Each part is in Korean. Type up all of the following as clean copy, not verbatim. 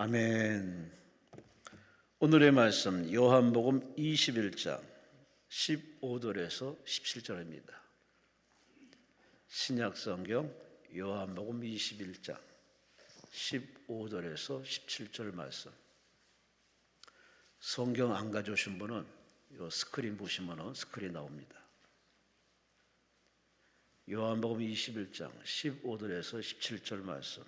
아멘. 오늘의 말씀 요한복음 21장 15절에서 17절입니다. 신약성경 요한복음 21장 15절에서 17절 말씀. 성경 안 가져오신 분은 요 스크린 보시면 스크린 나옵니다. 요한복음 21장 15절에서 17절 말씀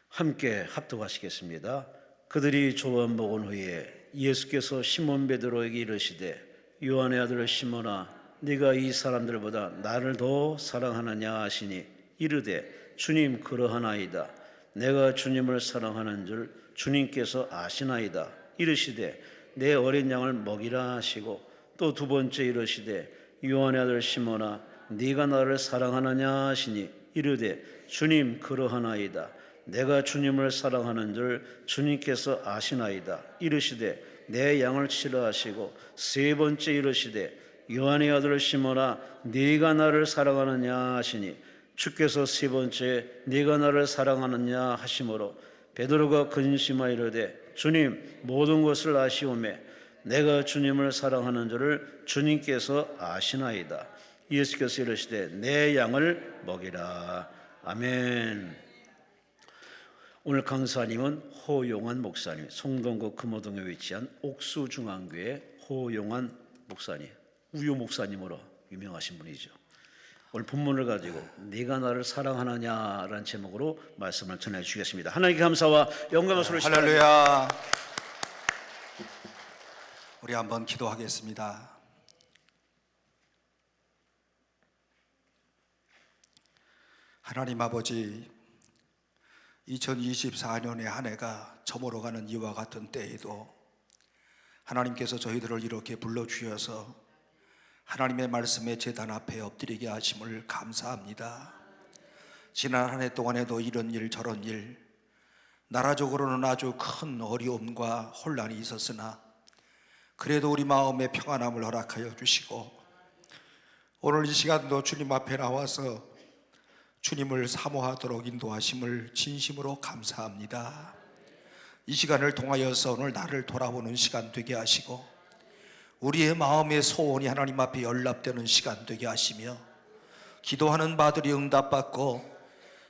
함께 합독하시겠습니다. 그들이 조반 먹은 후에 예수께서 시몬 베드로에게 이르시되 요한의 아들 시몬아 네가 이 사람들보다 나를 더 사랑하느냐 하시니 이르되 주님 그러하나이다. 내가 주님을 사랑하는 줄 주님께서 아시나이다. 이르시되 내 어린 양을 먹이라 하시고 또 두 번째 이르시되 요한의 아들 시몬아 네가 나를 사랑하느냐 하시니 이르되 주님 그러하나이다. 내가 주님을 사랑하는 줄 주님께서 아시나이다. 이르시되 내 양을 치라 하시고 세 번째 이르시되 요한의 아들 시몬아 네가 나를 사랑하느냐 하시니 주께서 세 번째 네가 나를 사랑하느냐 하심으로 베드로가 근심하여 이르되 주님 모든 것을 아시오매 내가 주님을 사랑하는 줄을 주님께서 아시나이다. 예수께서 이르시되 내 양을 먹이라. 아멘. 오늘 강사님은 호용환 목사님, 송동구 금호동에 위치한 옥수중앙교회 호용환 목사님, 우유 목사님으로 유명하신 분이죠. 오늘 본문을 가지고 네가 나를 사랑하느냐라는 제목으로 말씀을 전해주시겠습니다. 하나님께 감사와 영광을 돌리시기 바랍니다. 할렐루야. 우리 한번 기도하겠습니다. 하나님 아버지, 2024년의 한 해가 저물어가는 이와 같은 때에도 하나님께서 저희들을 이렇게 불러주셔서 하나님의 말씀의 제단 앞에 엎드리게 하심을 감사합니다. 지난 한 해 동안에도 이런 일 저런 일, 나라적으로는 아주 큰 어려움과 혼란이 있었으나 그래도 우리 마음에 평안함을 허락하여 주시고 오늘 이 시간도 주님 앞에 나와서 주님을 사모하도록 인도하심을 진심으로 감사합니다. 이 시간을 통하여서 오늘 나를 돌아보는 시간 되게 하시고 우리의 마음의 소원이 하나님 앞에 연락되는 시간 되게 하시며 기도하는 바들이 응답받고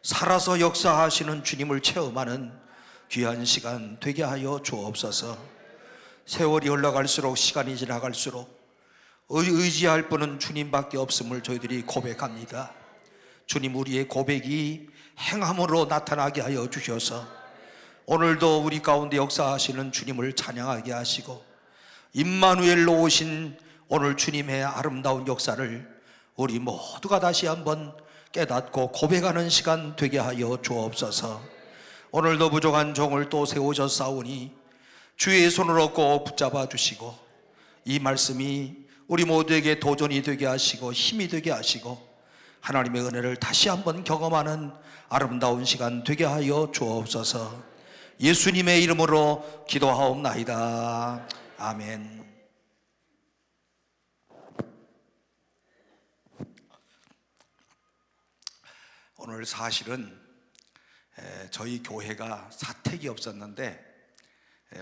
살아서 역사하시는 주님을 체험하는 귀한 시간 되게 하여 주옵소서. 세월이 흘러갈수록 시간이 지나갈수록 의지할 분은 주님밖에 없음을 저희들이 고백합니다. 주님, 우리의 고백이 행함으로 나타나게 하여 주셔서 오늘도 우리 가운데 역사하시는 주님을 찬양하게 하시고 임마누엘로 오신 오늘 주님의 아름다운 역사를 우리 모두가 다시 한번 깨닫고 고백하는 시간 되게 하여 주옵소서. 오늘도 부족한 종을 또 세우셨사오니 주의 손으로 꼭 붙잡아 주시고 이 말씀이 우리 모두에게 도전이 되게 하시고 힘이 되게 하시고 하나님의 은혜를 다시 한번 경험하는 아름다운 시간 되게 하여 주옵소서. 예수님의 이름으로 기도하옵나이다. 아멘. 오늘 사실은 저희 교회가 사택이 없었는데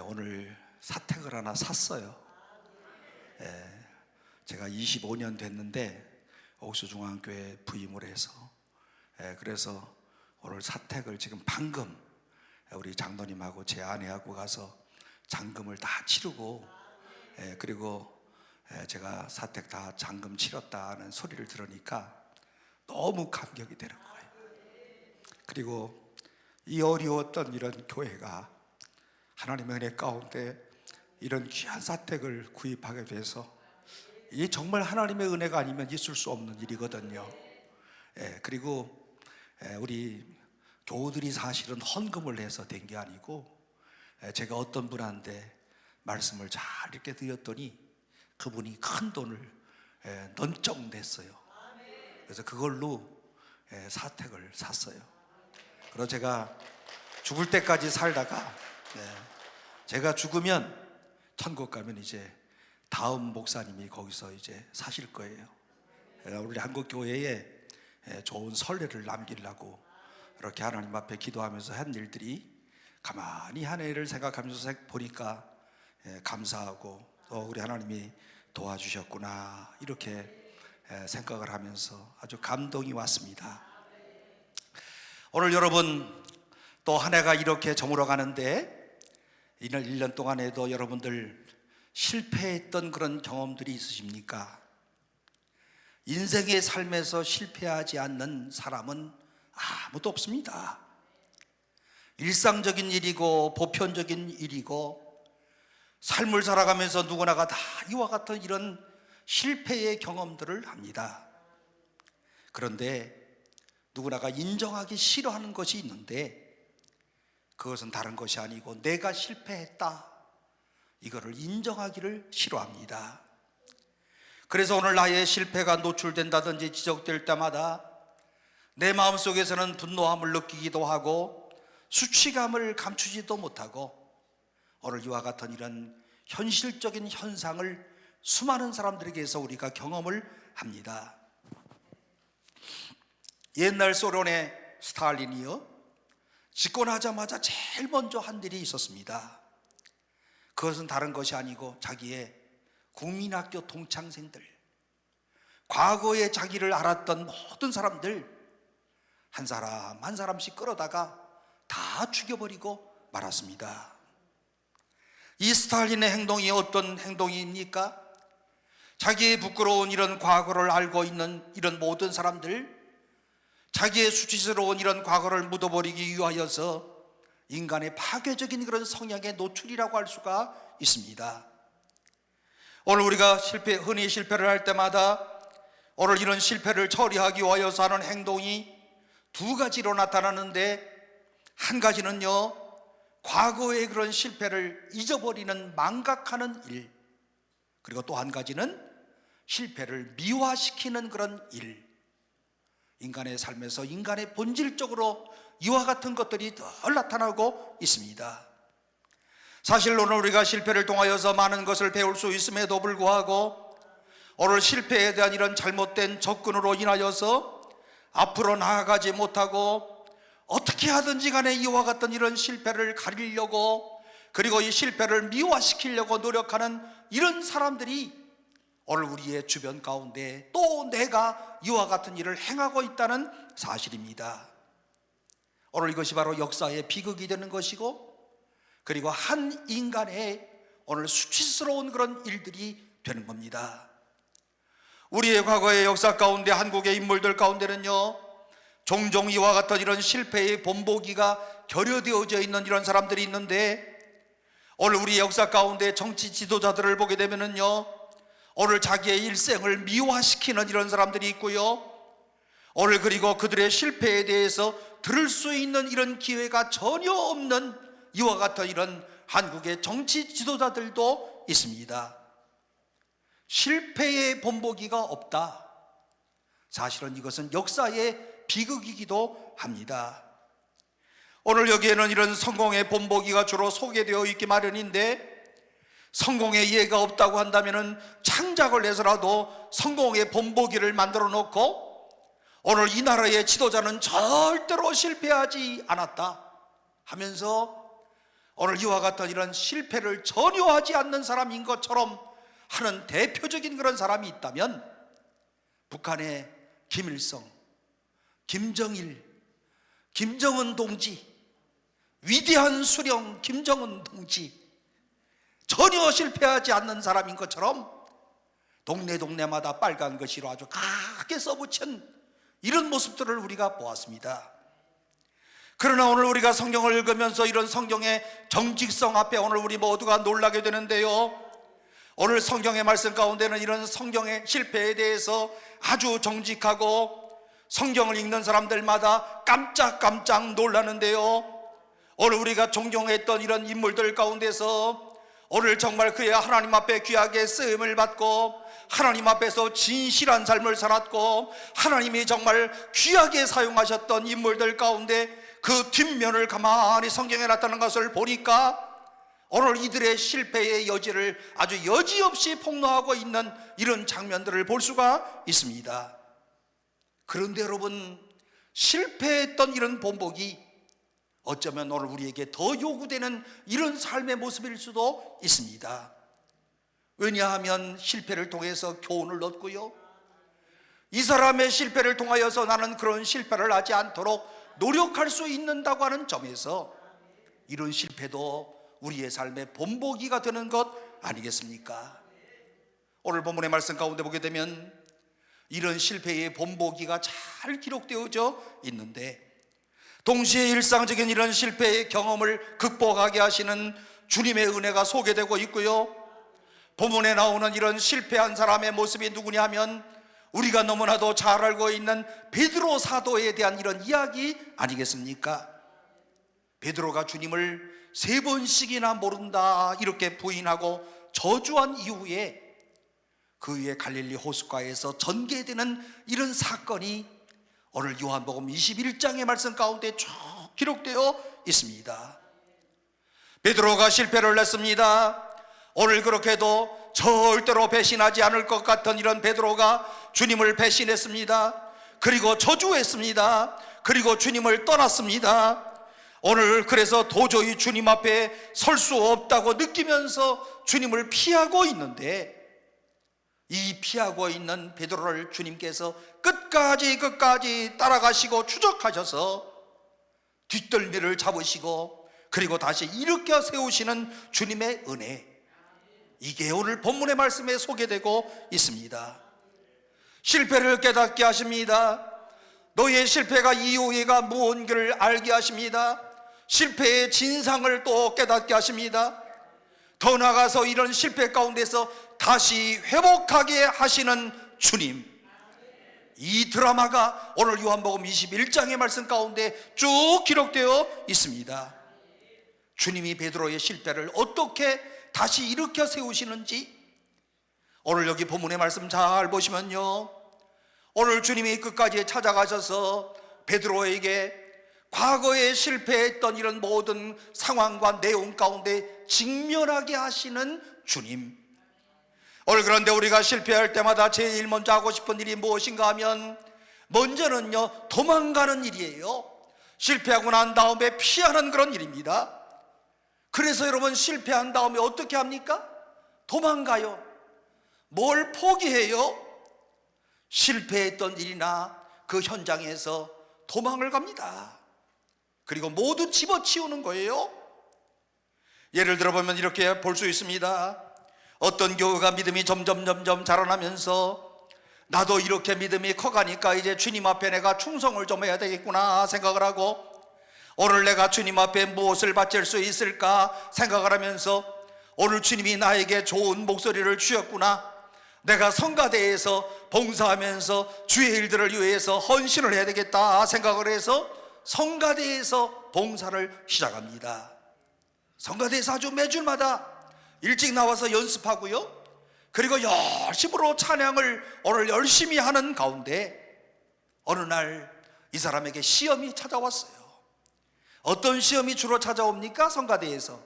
오늘 사택을 하나 샀어요. 제가 25년 됐는데 옥수중앙교회 부임을 해서 그래서 오늘 사택을 지금 방금 우리 장로님하고 제 아내하고 가서 잔금을 다 치르고 그리고 제가 사택 다 잔금 치렀다는 소리를 들으니까 너무 감격이 되는 거예요. 그리고 이 어려웠던 이런 교회가 하나님의 은혜 가운데 이런 귀한 사택을 구입하게 돼서 이게 정말 하나님의 은혜가 아니면 있을 수 없는 일이거든요. 그리고 우리 교우들이 사실은 헌금을 해서 된 게 아니고 제가 어떤 분한테 말씀을 잘 이렇게 드렸더니 그분이 큰 돈을 넌쩍 냈어요. 그래서 그걸로 사택을 샀어요. 그래서 제가 죽을 때까지 살다가 제가 죽으면 천국 가면 이제 다음 목사님이 거기서 이제 사실 거예요. 우리 한국교회에 좋은 선례를 남기려고 그렇게 하나님 앞에 기도하면서 한 일들이 가만히 한 해를 생각하면서 보니까 감사하고 또 우리 하나님이 도와주셨구나 이렇게 생각을 하면서 아주 감동이 왔습니다. 오늘 여러분 또 한 해가 이렇게 저물어 가는데 이날 1년 동안에도 여러분들 실패했던 그런 경험들이 있으십니까? 인생의 삶에서 실패하지 않는 사람은 아무도 없습니다. 일상적인 일이고 보편적인 일이고 삶을 살아가면서 누구나가 다 이와 같은 이런 실패의 경험들을 합니다. 그런데 누구나가 인정하기 싫어하는 것이 있는데 그것은 다른 것이 아니고 내가 실패했다 이거를 인정하기를 싫어합니다. 그래서 오늘 나의 실패가 노출된다든지 지적될 때마다 내 마음속에서는 분노함을 느끼기도 하고 수치감을 감추지도 못하고 오늘 이와 같은 이런 현실적인 현상을 수많은 사람들에게서 우리가 경험을 합니다. 옛날 소련의 스탈린이요 집권하자마자 제일 먼저 한 일이 있었습니다. 그것은 다른 것이 아니고 자기의 국민학교 동창생들, 과거에 자기를 알았던 모든 사람들 한 사람 한 사람씩 끌어다가 다 죽여버리고 말았습니다. 이 스탈린의 행동이 어떤 행동입니까? 자기의 부끄러운 이런 과거를 알고 있는 이런 모든 사람들, 자기의 수치스러운 이런 과거를 묻어버리기 위하여서 인간의 파괴적인 그런 성향의 노출이라고 할 수가 있습니다. 오늘 우리가 흔히 실패를 할 때마다 오늘 이런 실패를 처리하기 위하여서 하는 행동이 두 가지로 나타나는데, 한 가지는요 과거의 그런 실패를 잊어버리는 망각하는 일, 그리고 또 한 가지는 실패를 미화시키는 그런 일. 인간의 삶에서 인간의 본질적으로 이와 같은 것들이 늘 나타나고 있습니다. 사실 오늘 우리가 실패를 통하여서 많은 것을 배울 수 있음에도 불구하고 오늘 실패에 대한 이런 잘못된 접근으로 인하여서 앞으로 나아가지 못하고 어떻게 하든지 간에 이와 같은 이런 실패를 가리려고 그리고 이 실패를 미화시키려고 노력하는 이런 사람들이 오늘 우리의 주변 가운데 또 내가 이와 같은 일을 행하고 있다는 사실입니다. 오늘 이것이 바로 역사의 비극이 되는 것이고 그리고 한 인간의 오늘 수치스러운 그런 일들이 되는 겁니다. 우리의 과거의 역사 가운데 한국의 인물들 가운데는요 종종 이와 같은 이런 실패의 본보기가 결여되어져 있는 이런 사람들이 있는데, 오늘 우리 역사 가운데 정치 지도자들을 보게 되면은요 오늘 자기의 일생을 미화시키는 이런 사람들이 있고요, 오늘 그리고 그들의 실패에 대해서 들을 수 있는 이런 기회가 전혀 없는 이와 같은 이런 한국의 정치 지도자들도 있습니다. 실패의 본보기가 없다. 사실은 이것은 역사의 비극이기도 합니다. 오늘 여기에는 이런 성공의 본보기가 주로 소개되어 있기 마련인데, 성공의 예가 없다고 한다면 창작을 해서라도 성공의 본보기를 만들어 놓고 오늘 이 나라의 지도자는 절대로 실패하지 않았다 하면서 오늘 이와 같은 이런 실패를 전혀 하지 않는 사람인 것처럼 하는 대표적인 그런 사람이 있다면 북한의 김일성, 김정일, 김정은 동지, 위대한 수령 김정은 동지, 전혀 실패하지 않는 사람인 것처럼 동네마다 빨간 글씨로 아주 크게 써붙인 이런 모습들을 우리가 보았습니다. 그러나 오늘 우리가 성경을 읽으면서 이런 성경의 정직성 앞에 오늘 우리 모두가 놀라게 되는데요, 오늘 성경의 말씀 가운데는 이런 성경의 실패에 대해서 아주 정직하고 성경을 읽는 사람들마다 깜짝깜짝 놀라는데요, 오늘 우리가 존경했던 이런 인물들 가운데서 오늘 정말 그의 하나님 앞에 귀하게 쓰임을 받고 하나님 앞에서 진실한 삶을 살았고 하나님이 정말 귀하게 사용하셨던 인물들 가운데 그 뒷면을 가만히 성경에 나타난 것을 보니까 오늘 이들의 실패의 여지를 아주 여지없이 폭로하고 있는 이런 장면들을 볼 수가 있습니다. 그런데 여러분, 실패했던 이런 본보기, 어쩌면 오늘 우리에게 더 요구되는 이런 삶의 모습일 수도 있습니다. 왜냐하면 실패를 통해서 교훈을 얻고요, 이 사람의 실패를 통하여서 나는 그런 실패를 하지 않도록 노력할 수 있는다고 하는 점에서 이런 실패도 우리의 삶의 본보기가 되는 것 아니겠습니까? 오늘 본문의 말씀 가운데 보게 되면 이런 실패의 본보기가 잘 기록되어져 있는데, 동시에 일상적인 이런 실패의 경험을 극복하게 하시는 주님의 은혜가 소개되고 있고요, 본문에 나오는 이런 실패한 사람의 모습이 누구냐 하면 우리가 너무나도 잘 알고 있는 베드로 사도에 대한 이런 이야기 아니겠습니까? 베드로가 주님을 3번씩이나 모른다 이렇게 부인하고 저주한 이후에 그 위에 갈릴리 호숫가에서 전개되는 이런 사건이 오늘 요한복음 21장의 말씀 가운데 쭉 기록되어 있습니다. 베드로가 실패를 했습니다. 오늘 그렇게도 절대로 배신하지 않을 것 같은 이런 베드로가 주님을 배신했습니다. 그리고 저주했습니다. 그리고 주님을 떠났습니다. 오늘 그래서 도저히 주님 앞에 설 수 없다고 느끼면서 주님을 피하고 있는데, 이 피하고 있는 베드로를 주님께서 끝까지 따라가시고 추적하셔서 뒷덜미를 잡으시고 그리고 다시 일으켜 세우시는 주님의 은혜, 이게 오늘 본문의 말씀에 소개되고 있습니다. 실패를 깨닫게 하십니다. 너의 실패가 이후에가 무언가를 알게 하십니다. 실패의 진상을 또 깨닫게 하십니다. 더 나아가서 이런 실패 가운데서 다시 회복하게 하시는 주님, 이 드라마가 오늘 요한복음 21장의 말씀 가운데 쭉 기록되어 있습니다. 주님이 베드로의 실패를 어떻게 다시 일으켜 세우시는지 오늘 여기 본문의 말씀 잘 보시면요, 오늘 주님이 끝까지 찾아가셔서 베드로에게 과거에 실패했던 이런 모든 상황과 내용 가운데 직면하게 하시는 주님. 오늘 그런데 우리가 실패할 때마다 제일 먼저 하고 싶은 일이 무엇인가 하면 먼저는요, 도망가는 일이에요. 실패하고 난 다음에 피하는 그런 일입니다. 그래서 여러분, 실패한 다음에 어떻게 합니까? 도망가요. 뭘 포기해요? 실패했던 일이나 그 현장에서 도망을 갑니다. 그리고 모두 집어치우는 거예요. 예를 들어보면 이렇게 볼 수 있습니다. 어떤 교회가 믿음이 점점 자라나면서 나도 이렇게 믿음이 커가니까 이제 주님 앞에 내가 충성을 좀 해야 되겠구나 생각을 하고, 오늘 내가 주님 앞에 무엇을 바칠 수 있을까 생각을 하면서 오늘 주님이 나에게 좋은 목소리를 주셨구나, 내가 성가대에서 봉사하면서 주의 일들을 위해서 헌신을 해야 되겠다 생각을 해서 성가대에서 봉사를 시작합니다. 성가대에서 아주 매주마다 일찍 나와서 연습하고요, 그리고 열심으로 찬양을 오늘 열심히 하는 가운데 어느 날 이 사람에게 시험이 찾아왔어요. 어떤 시험이 주로 찾아옵니까? 성가대에서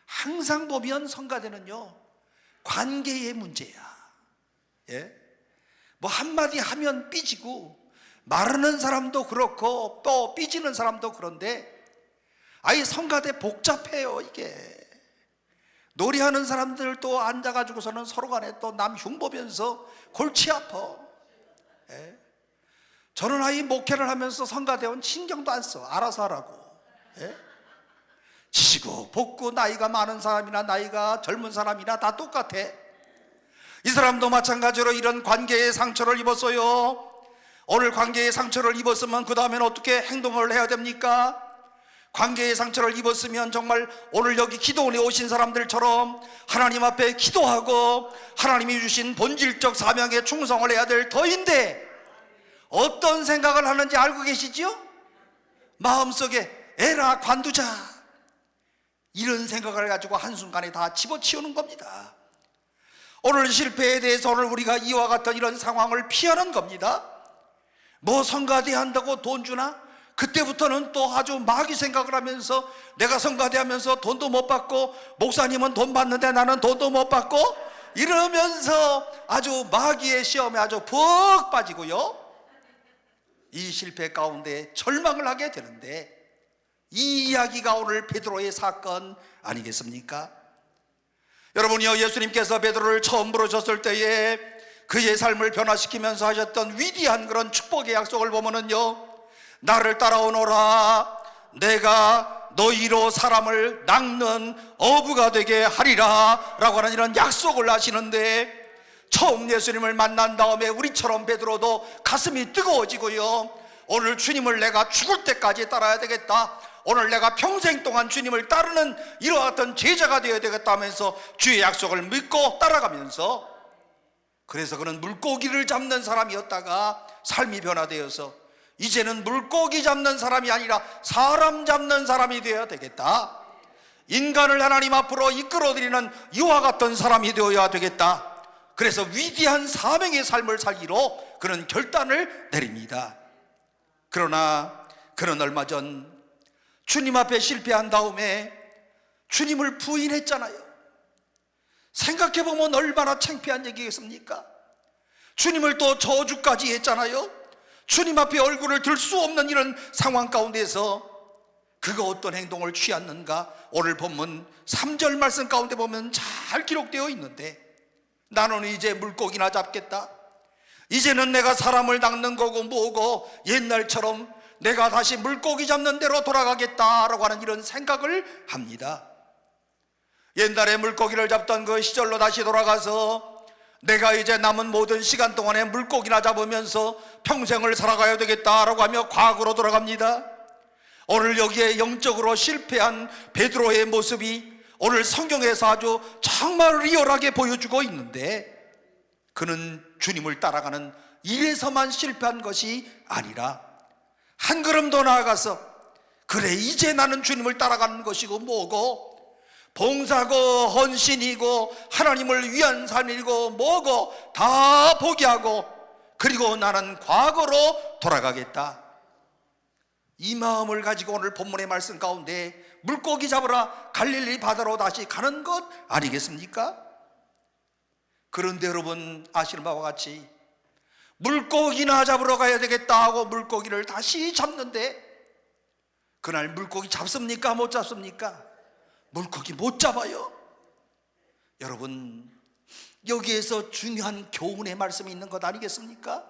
항상 보면 성가대는요, 관계의 문제야. 예? 뭐 한마디 하면 삐지고, 말하는 사람도 그렇고 또 삐지는 사람도 그런데 아예 성가대 복잡해요. 이게 노래하는 사람들 또 앉아가지고서는 서로 간에 또 남 흉보면서 골치 아파. 예? 저는 아예 목회를 하면서 성가대원 신경도 안 써. 알아서 하라고. 예? 지고 볶고 나이가 많은 사람이나 나이가 젊은 사람이나 다 똑같아. 이 사람도 마찬가지로 이런 관계의 상처를 입었어요. 오늘 관계의 상처를 입었으면 그 다음엔 어떻게 행동을 해야 됩니까? 관계의 상처를 입었으면 정말 오늘 여기 기도원에 오신 사람들처럼 하나님 앞에 기도하고 하나님이 주신 본질적 사명에 충성을 해야 될 터인데, 어떤 생각을 하는지 알고 계시지요? 마음속에 에라 관두자, 이런 생각을 가지고 한순간에 다 집어치우는 겁니다. 오늘 실패에 대해서 오늘 우리가 이와 같은 이런 상황을 피하는 겁니다. 뭐 성가대 한다고 돈 주나? 그때부터는 또 아주 마귀 생각을 하면서 내가 성가대 하면서 돈도 못 받고, 목사님은 돈 받는데 나는 돈도 못 받고, 이러면서 아주 마귀의 시험에 아주 푹 빠지고요, 이 실패 가운데 절망을 하게 되는데, 이 이야기가 오늘 베드로의 사건 아니겠습니까? 여러분이요, 예수님께서 베드로를 처음 부르셨을 때에 그의 삶을 변화시키면서 하셨던 위대한 그런 축복의 약속을 보면은요, 나를 따라오너라, 내가 너희로 사람을 낚는 어부가 되게 하리라 라고 하는 이런 약속을 하시는데, 처음 예수님을 만난 다음에 우리처럼 베드로도 가슴이 뜨거워지고요, 오늘 주님을 내가 죽을 때까지 따라야 되겠다, 오늘 내가 평생 동안 주님을 따르는 이와 같은 제자가 되어야 되겠다 하면서 주의 약속을 믿고 따라가면서, 그래서 그는 물고기를 잡는 사람이었다가 삶이 변화되어서 이제는 물고기 잡는 사람이 아니라 사람 잡는 사람이 되어야 되겠다, 인간을 하나님 앞으로 이끌어드리는 이와 같은 사람이 되어야 되겠다. 그래서 위대한 사명의 삶을 살기로 그는 결단을 내립니다. 그러나 그는 얼마 전 주님 앞에 실패한 다음에 주님을 부인했잖아요. 생각해보면 얼마나 창피한 얘기겠습니까? 주님을 또 저주까지 했잖아요. 주님 앞에 얼굴을 들 수 없는 이런 상황 가운데서 그가 어떤 행동을 취했는가, 오늘 본문 3절 말씀 가운데 보면 잘 기록되어 있는데, 나는 이제 물고기나 잡겠다, 이제는 내가 사람을 낚는 거고 뭐고 옛날처럼 내가 다시 물고기 잡는 대로 돌아가겠다라고 하는 이런 생각을 합니다. 옛날에 물고기를 잡던 그 시절로 다시 돌아가서 내가 이제 남은 모든 시간 동안에 물고기나 잡으면서 평생을 살아가야 되겠다라고 하며 과거로 돌아갑니다. 오늘 여기에 영적으로 실패한 베드로의 모습이 오늘 성경에서 아주 정말 리얼하게 보여주고 있는데, 그는 주님을 따라가는 일에서만 실패한 것이 아니라 한 걸음 더 나아가서, 그래 이제 나는 주님을 따라가는 것이고 뭐고 봉사고 헌신이고 하나님을 위한 삶이고 뭐고 다 포기하고, 그리고 나는 과거로 돌아가겠다, 이 마음을 가지고 오늘 본문의 말씀 가운데 물고기 잡으러 갈릴리 바다로 다시 가는 것 아니겠습니까? 그런데 여러분 아시는 바와 같이 물고기나 잡으러 가야 되겠다 하고 물고기를 다시 잡는데, 그날 물고기 잡습니까? 못 잡습니까? 물고기 못 잡아요. 여러분, 여기에서 중요한 교훈의 말씀이 있는 것 아니겠습니까?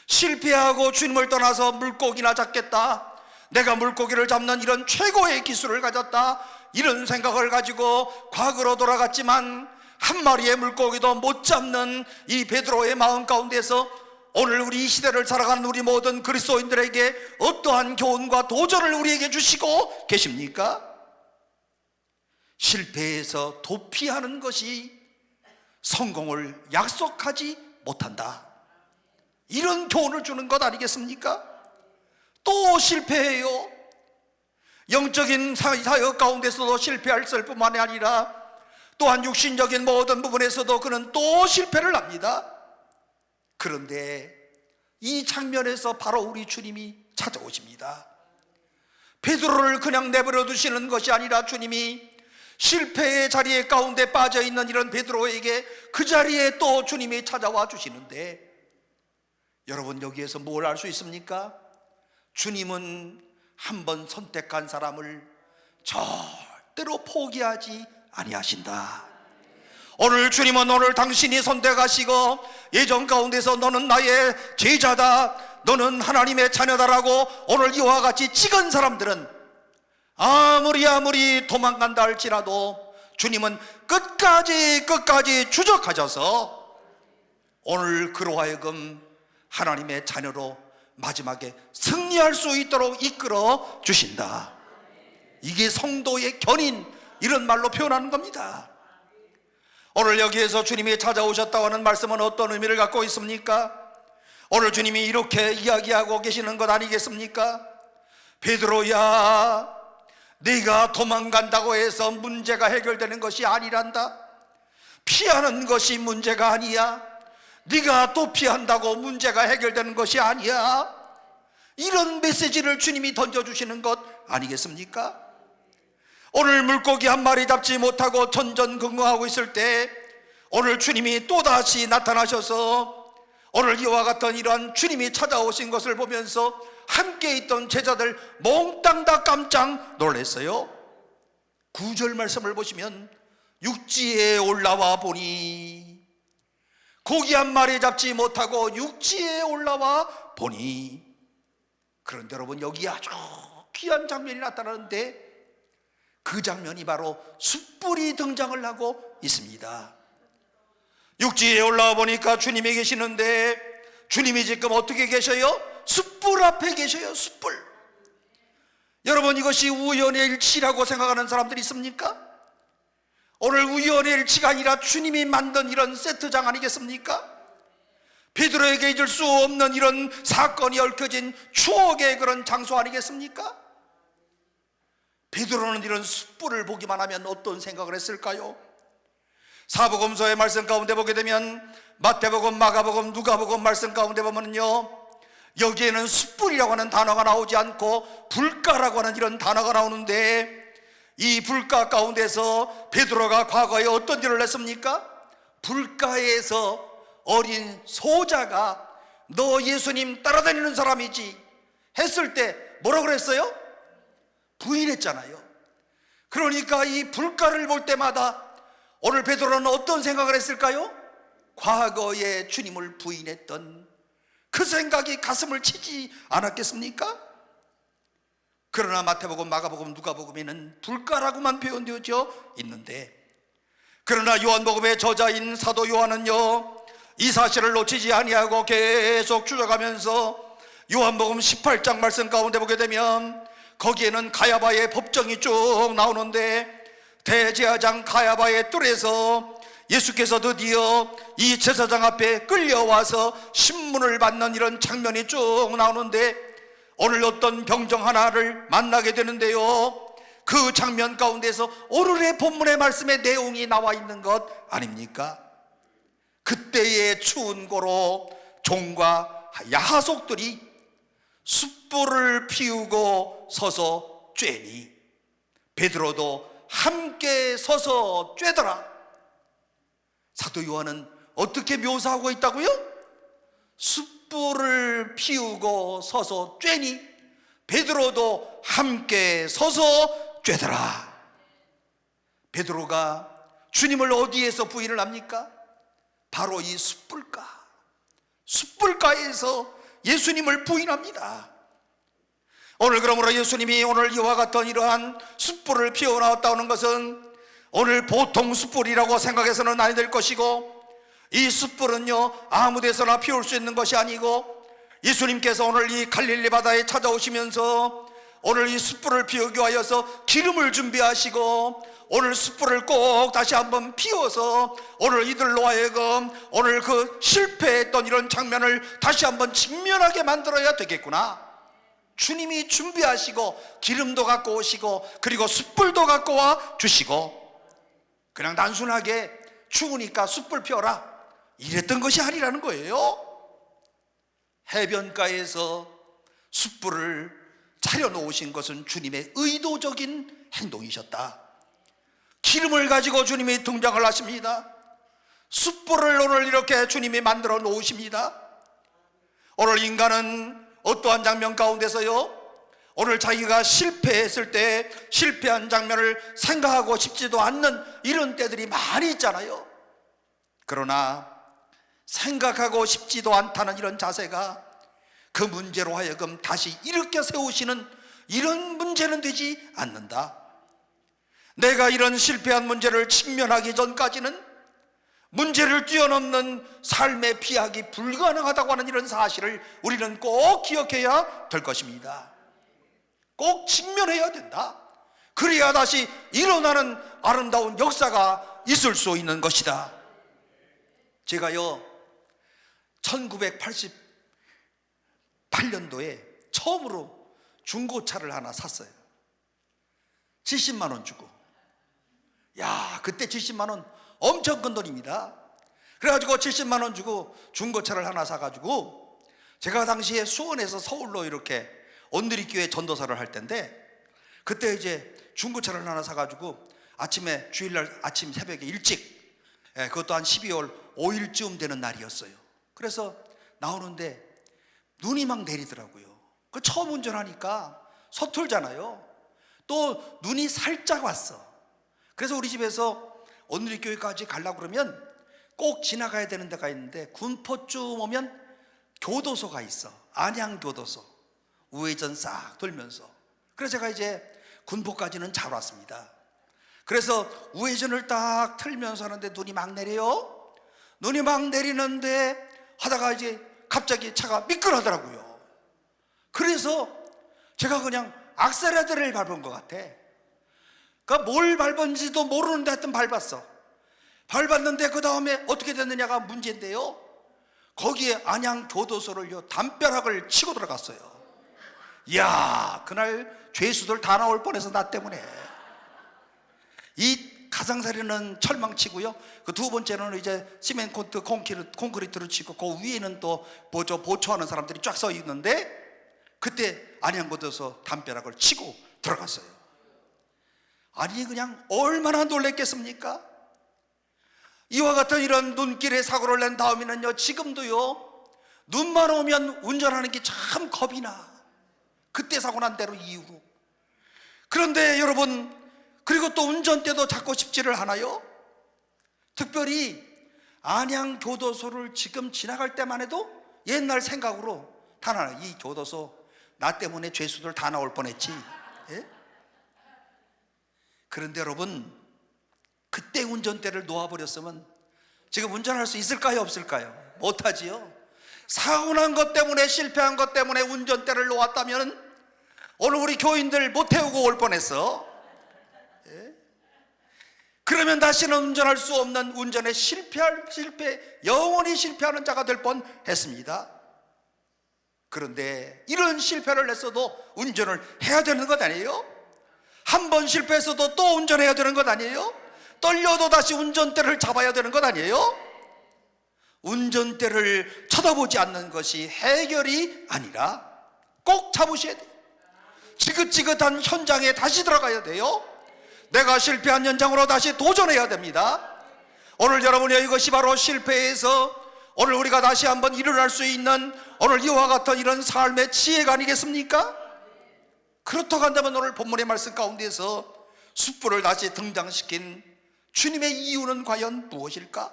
실패하고 주님을 떠나서 물고기나 잡겠다, 내가 물고기를 잡는 이런 최고의 기술을 가졌다, 이런 생각을 가지고 과거로 돌아갔지만 한 마리의 물고기도 못 잡는 이 베드로의 마음 가운데서 오늘 우리 이 시대를 살아가는 우리 모든 그리스도인들에게 어떠한 교훈과 도전을 우리에게 주시고 계십니까? 실패에서 도피하는 것이 성공을 약속하지 못한다, 이런 교훈을 주는 것 아니겠습니까? 또 실패해요. 영적인 사역 가운데서도 실패할 뿐만이 아니라 또한 육신적인 모든 부분에서도 그는 또 실패를 합니다. 그런데 이 장면에서 바로 우리 주님이 찾아오십니다. 베드로를 그냥 내버려 두시는 것이 아니라 주님이 실패의 자리에 가운데 빠져있는 이런 베드로에게 그 자리에 또 주님이 찾아와 주시는데, 여러분 여기에서 뭘 알 수 있습니까? 주님은 한번 선택한 사람을 절대로 포기하지 아니하신다. 오늘 주님은 오늘 당신이 선택하시고 예전 가운데서 너는 나의 제자다, 너는 하나님의 자녀다라고 오늘 이와 같이 찍은 사람들은 아무리 도망간다 할지라도 주님은 끝까지 추적하셔서 오늘 그로 하여금 하나님의 자녀로 마지막에 승리할 수 있도록 이끌어 주신다. 이게 성도의 견인, 이런 말로 표현하는 겁니다. 오늘 여기에서 주님이 찾아오셨다고 하는 말씀은 어떤 의미를 갖고 있습니까? 오늘 주님이 이렇게 이야기하고 계시는 것 아니겠습니까? 베드로야, 네가 도망간다고 해서 문제가 해결되는 것이 아니란다. 피하는 것이 문제가 아니야. 네가 또 피한다고 문제가 해결되는 것이 아니야. 이런 메시지를 주님이 던져주시는 것 아니겠습니까? 오늘 물고기 한 마리 잡지 못하고 전전긍긍하고 있을 때 오늘 주님이 또다시 나타나셔서 오늘 이와 같은 이러한 주님이 찾아오신 것을 보면서 함께 있던 제자들 몽땅 다 깜짝 놀랐어요. 9절 말씀을 보시면 육지에 올라와 보니, 고기 한 마리 잡지 못하고 육지에 올라와 보니. 그런데 여러분, 여기 아주 귀한 장면이 나타나는데 그 장면이 바로 숯불이 등장을 하고 있습니다. 육지에 올라와 보니까 주님이 계시는데, 주님이 지금 어떻게 계셔요? 숯불 앞에 계셔요. 숯불. 여러분, 이것이 우연의 일치라고 생각하는 사람들이 있습니까? 오늘 우연의 일치가 아니라 주님이 만든 이런 세트장 아니겠습니까? 베드로에게 잊을 수 없는 이런 사건이 얽혀진 추억의 그런 장소 아니겠습니까? 베드로는 이런 숯불을 보기만 하면 어떤 생각을 했을까요? 사복음서의 말씀 가운데 보게 되면 마태복음, 마가복음, 누가복음 말씀 가운데 보면요, 여기에는 숯불이라고 하는 단어가 나오지 않고 불가라고 하는 이런 단어가 나오는데, 이 불가 가운데서 베드로가 과거에 어떤 일을 했습니까? 불가에서 어린 소자가 너 예수님 따라다니는 사람이지 했을 때 뭐라고 그랬어요? 부인했잖아요. 그러니까 이 불가를 볼 때마다 오늘 베드로는 어떤 생각을 했을까요? 과거에 주님을 부인했던 그 생각이 가슴을 치지 않았겠습니까? 그러나 마태복음, 마가복음, 누가복음에는 불가라고만 표현되어져 있는데, 그러나 요한복음의 저자인 사도 요한은요, 이 사실을 놓치지 아니하고 계속 추적하면서 요한복음 18장 말씀 가운데 보게 되면 거기에는 가야바의 법정이 쭉 나오는데, 대제사장 가야바의 뜰에서 예수께서 드디어 이 제사장 앞에 끌려와서 신문을 받는 이런 장면이 쭉 나오는데, 오늘 어떤 병정 하나를 만나게 되는데요, 그 장면 가운데서 오늘의 본문의 말씀의 내용이 나와 있는 것 아닙니까? 그때의 추운 고로 종과 야하속들이 숯불을 피우고 서서 쬐니 베드로도 함께 서서 쬐더라. 사도 요한은 어떻게 묘사하고 있다고요? 숯불을 피우고 서서 쬐니 베드로도 함께 서서 쬐더라. 베드로가 주님을 어디에서 부인을 합니까? 바로 이 숯불가에서 예수님을 부인합니다. 오늘 그러므로 예수님이 오늘 이와 같은 이러한 숯불을 피워나왔다는 것은 오늘 보통 숯불이라고 생각해서는 아니 될 것이고, 이 숯불은요 아무 데서나 피울 수 있는 것이 아니고, 예수님께서 오늘 이 갈릴리 바다에 찾아오시면서 오늘 이 숯불을 피우기 위하여서 기름을 준비하시고, 오늘 숯불을 꼭 다시 한번 피워서 오늘 이들로 하여금 오늘 그 실패했던 이런 장면을 다시 한번 직면하게 만들어야 되겠구나. 주님이 준비하시고 기름도 갖고 오시고 그리고 숯불도 갖고 와 주시고, 그냥 단순하게 추우니까 숯불 피워라 이랬던 것이 아니라는 거예요. 해변가에서 숯불을 차려놓으신 것은 주님의 의도적인 행동이셨다. 기름을 가지고 주님이 등장을 하십니다. 숯불을 오늘 이렇게 주님이 만들어 놓으십니다. 오늘 인간은 어떠한 장면 가운데서요, 오늘 자기가 실패했을 때 실패한 장면을 생각하고 싶지도 않는 이런 때들이 많이 있잖아요. 그러나 생각하고 싶지도 않다는 이런 자세가 그 문제로 하여금 다시 일으켜 세우시는 이런 문제는 되지 않는다. 내가 이런 실패한 문제를 직면하기 전까지는 문제를 뛰어넘는 삶의 피하기 불가능하다고 하는 이런 사실을 우리는 꼭 기억해야 될 것입니다. 꼭 직면해야 된다. 그래야 다시 일어나는 아름다운 역사가 있을 수 있는 것이다. 제가요 1988년도에 처음으로 중고차를 하나 샀어요. 70만 원 주고. 야, 그때 70만 원 엄청 큰 돈입니다. 그래가지고 70만 원 주고 중고차를 하나 사가지고, 제가 당시에 수원에서 서울로 이렇게 온누리교회 전도사를 할 때인데, 그때 이제 중고차를 하나 사가지고 아침에 주일날 아침 새벽에 일찍, 그것도 한 12월 5일쯤 되는 날이었어요. 그래서 나오는데 눈이 막 내리더라고요. 그 처음 운전하니까 서툴잖아요. 또 눈이 살짝 왔어. 그래서 우리 집에서 온누리교회까지 가려고 그러면 꼭 지나가야 되는 데가 있는데, 군포쯤 오면 교도소가 있어. 안양교도소. 우회전 싹 돌면서. 그래서 제가 이제 군포까지는 잘 왔습니다. 그래서 우회전을 딱 틀면서 하는데 눈이 막 내려요. 눈이 막 내리는데 하다가 이제 갑자기 차가 미끄러더라고요. 그래서 제가 그냥 악셀레터를 밟은 것 같아. 그러니까 뭘 밟은지도 모르는데 하여튼 밟았어. 밟았는데 그 다음에 어떻게 됐느냐가 문제인데요, 거기에 안양교도소를요 담벼락을 치고 들어갔어요. 이야, 그날 죄수들 다 나올 뻔해서 나 때문에. 이 가장자리는 철망치고요, 그 두 번째는 이제 시멘트 콘크리트를 치고, 그 위에는 또 보초하는 사람들이 쫙 서 있는데, 그때 안양교도소 담벼락을 치고 들어갔어요. 아니 그냥 얼마나 놀랬겠습니까? 이와 같은 이런 눈길에 사고를 낸 다음에는요, 지금도요 눈만 오면 운전하는 게 참 겁이 나. 그때 사고 난 대로 이후로. 그런데 여러분, 그리고 또 운전대도 잡고 싶지를 않아요. 특별히 안양교도소를 지금 지나갈 때만 해도 옛날 생각으로 단 하나, 이 교도소 나 때문에 죄수들 다 나올 뻔했지. 예? 그런데 여러분, 그때 운전대를 놓아버렸으면 지금 운전할 수 있을까요, 없을까요? 못하지요. 사고 난 것 때문에, 실패한 것 때문에 운전대를 놓았다면 오늘 우리 교인들 못 태우고 올 뻔했어. 예? 그러면 다시는 운전할 수 없는, 운전에 영원히 실패하는 자가 될 뻔했습니다. 그런데 이런 실패를 했어도 운전을 해야 되는 것 아니에요? 한 번 실패했어도 또 운전해야 되는 것 아니에요? 떨려도 다시 운전대를 잡아야 되는 것 아니에요? 운전대를 쳐다보지 않는 것이 해결이 아니라 꼭 잡으셔야 돼요. 지긋지긋한 현장에 다시 들어가야 돼요. 내가 실패한 현장으로 다시 도전해야 됩니다. 오늘 여러분이 이것이 바로 실패에서 오늘 우리가 다시 한번 일어날 수 있는 오늘 이와 같은 이런 삶의 지혜가 아니겠습니까? 그렇다고 한다면 오늘 본문의 말씀 가운데서 숯불을 다시 등장시킨 주님의 이유는 과연 무엇일까?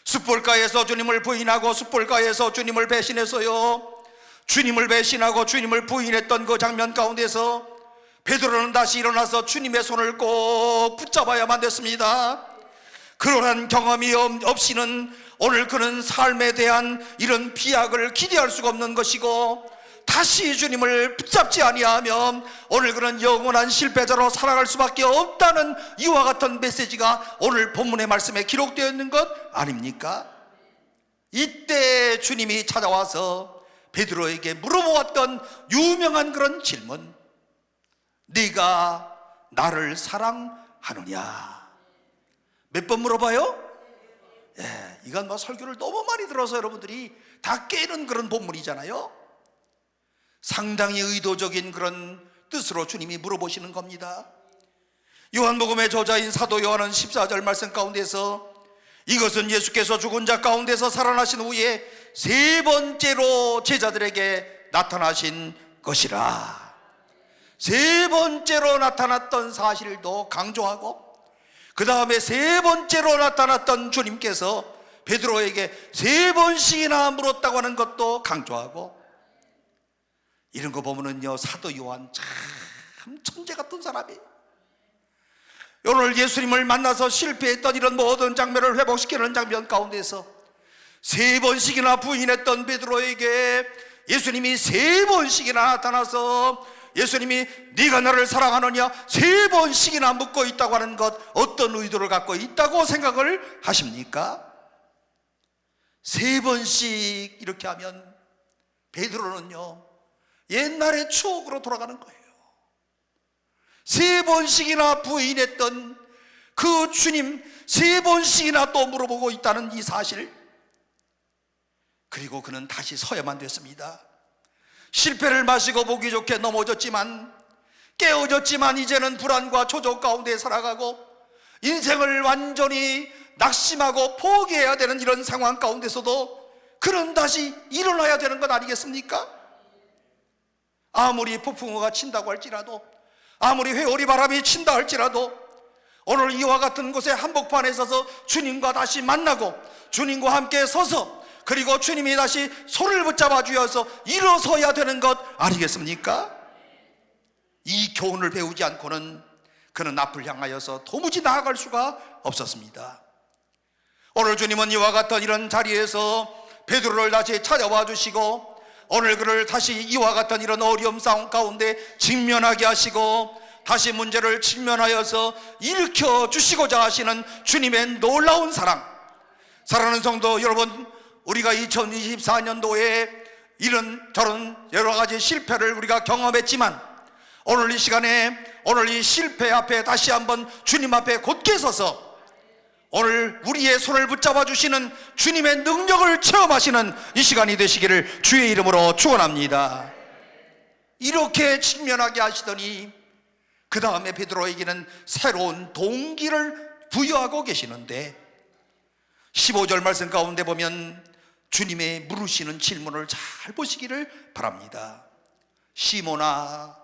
숯불가에서 주님을 부인하고 숯불가에서 주님을 배신해서요, 주님을 배신하고 주님을 부인했던 그 장면 가운데서 베드로는 다시 일어나서 주님의 손을 꼭 붙잡아야만 됐습니다. 그러한 경험이 없이는 오늘 그는 삶에 대한 이런 비약을 기대할 수가 없는 것이고, 다시 주님을 붙잡지 아니하면 오늘 그는 영원한 실패자로 살아갈 수밖에 없다는 이와 같은 메시지가 오늘 본문의 말씀에 기록되어 있는 것 아닙니까? 이때 주님이 찾아와서 베드로에게 물어보았던 유명한 그런 질문, 네가 나를 사랑하느냐? 몇 번 물어봐요? 예, 이건 뭐 설교를 너무 많이 들어서 여러분들이 다 깨는 그런 본문이잖아요. 상당히 의도적인 그런 뜻으로 주님이 물어보시는 겁니다. 요한복음의 저자인 사도 요한은 14절 말씀 가운데서 이것은 예수께서 죽은 자 가운데서 살아나신 후에 세 번째로 제자들에게 나타나신 것이라, 세 번째로 나타났던 사실도 강조하고, 그 다음에 세 번째로 나타났던 주님께서 베드로에게 세 번씩이나 물었다고 하는 것도 강조하고, 이런 거 보면은요, 사도 요한 참 천재 같은 사람이에요. 오늘 예수님을 만나서 실패했던 이런 모든 장면을 회복시키는 장면 가운데서 세 번씩이나 부인했던 베드로에게 예수님이 세 번씩이나 나타나서 예수님이 네가 나를 사랑하느냐 세 번씩이나 묻고 있다고 하는 것, 어떤 의도를 갖고 있다고 생각을 하십니까? 세 번씩 이렇게 하면 베드로는요, 옛날의 추억으로 돌아가는 거예요. 세 번씩이나 부인했던 그 주님, 세 번씩이나 또 물어보고 있다는 이 사실, 그리고 그는 다시 서야만 됐습니다. 실패를 마시고 보기 좋게 넘어졌지만, 깨어졌지만 이제는 불안과 초조 가운데 살아가고 인생을 완전히 낙심하고 포기해야 되는 이런 상황 가운데서도 그는 다시 일어나야 되는 것 아니겠습니까? 아무리 폭풍우가 친다고 할지라도, 아무리 회오리 바람이 친다 할지라도 오늘 이와 같은 곳에 한복판에 서서 주님과 다시 만나고 주님과 함께 서서, 그리고 주님이 다시 손을 붙잡아 주어서 일어서야 되는 것 아니겠습니까? 이 교훈을 배우지 않고는 그는 앞을 향하여서 도무지 나아갈 수가 없었습니다. 오늘 주님은 이와 같은 이런 자리에서 베드로를 다시 찾아와 주시고, 오늘 그를 다시 이와 같은 이런 어려움 상황 가운데 직면하게 하시고 다시 문제를 직면하여서 일으켜 주시고자 하시는 주님의 놀라운 사랑. 사랑하는 성도 여러분, 우리가 2024년도에 이런저런 여러 가지 실패를 우리가 경험했지만, 오늘 이 시간에 오늘 이 실패 앞에 다시 한번 주님 앞에 곧게 서서 오늘 우리의 손을 붙잡아 주시는 주님의 능력을 체험하시는 이 시간이 되시기를 주의 이름으로 축원합니다. 이렇게 직면하게 하시더니 그 다음에 베드로에게는 새로운 동기를 부여하고 계시는데, 15절 말씀 가운데 보면 주님의 물으시는 질문을 잘 보시기를 바랍니다. 시몬아,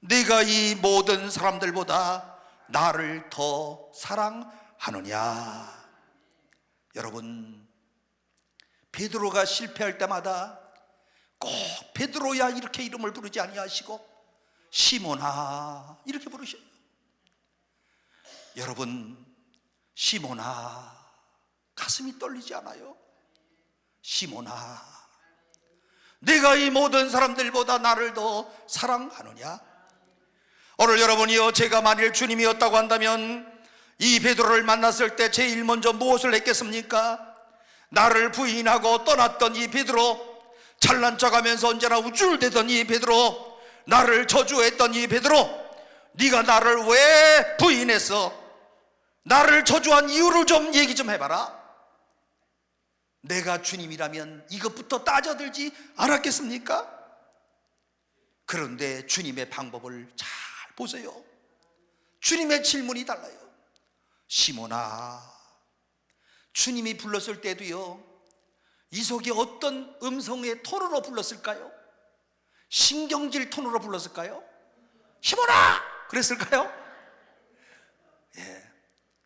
네가 이 모든 사람들보다 나를 더 사랑하느냐? 여러분, 베드로가 실패할 때마다 꼭 베드로야 이렇게 이름을 부르지 아니하시고 시몬아 이렇게 부르셔요. 여러분, 시몬아, 가슴이 떨리지 않아요? 시몬아, 내가 이 모든 사람들보다 나를 더 사랑하느냐? 오늘 여러분이요, 제가 만일 주님이었다고 한다면 이 베드로를 만났을 때 제일 먼저 무엇을 했겠습니까? 나를 부인하고 떠났던 이 베드로, 잘난 척하면서 언제나 우쭐대던 이 베드로, 나를 저주했던 이 베드로, 네가 나를 왜 부인했어? 나를 저주한 이유를 좀 얘기 좀 해봐라. 내가 주님이라면 이것부터 따져들지 않았겠습니까? 그런데 주님의 방법을 잘 보세요. 주님의 질문이 달라요. 시몬아, 주님이 불렀을 때도요, 이 속에 어떤 음성의 톤으로 불렀을까요? 신경질 톤으로 불렀을까요? 시몬아! 그랬을까요? 예,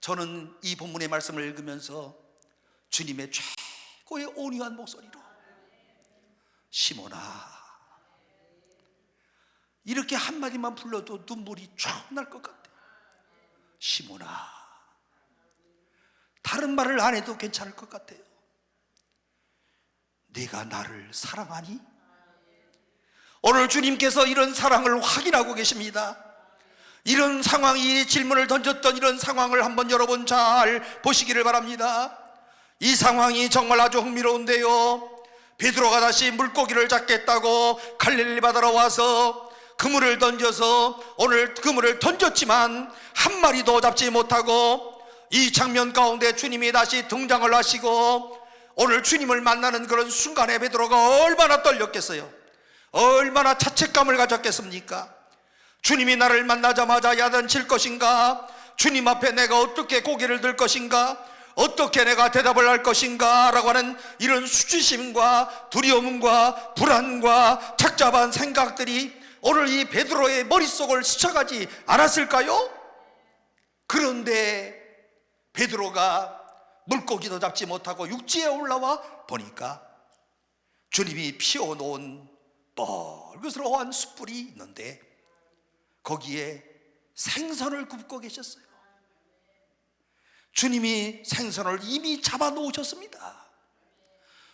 저는 이 본문의 말씀을 읽으면서 주님의 최고의 온유한 목소리로 시몬아, 이렇게 한마디만 불러도 눈물이 쫙 날 것 같아. 시몬아, 다른 말을 안 해도 괜찮을 것 같아요. 네가 나를 사랑하니? 오늘 주님께서 이런 사랑을 확인하고 계십니다. 이런 상황이 질문을 던졌던 이런 상황을 한번 여러분 잘 보시기를 바랍니다. 이 상황이 정말 아주 흥미로운데요, 베드로가 다시 물고기를 잡겠다고 갈릴리 바다로 와서 그물을 던져서 오늘 그물을 던졌지만 한 마리도 잡지 못하고, 이 장면 가운데 주님이 다시 등장을 하시고 오늘 주님을 만나는 그런 순간에 베드로가 얼마나 떨렸겠어요? 얼마나 자책감을 가졌겠습니까? 주님이 나를 만나자마자 야단칠 것인가? 주님 앞에 내가 어떻게 고개를 들 것인가? 어떻게 내가 대답을 할 것인가? 라고 하는 이런 수치심과 두려움과 불안과 착잡한 생각들이 오늘 이 베드로의 머릿속을 스쳐가지 않았을까요? 그런데 베드로가 물고기도 잡지 못하고 육지에 올라와 보니까 주님이 피워놓은 뻘그스러운 숯불이 있는데 거기에 생선을 굽고 계셨어요. 주님이 생선을 이미 잡아 놓으셨습니다.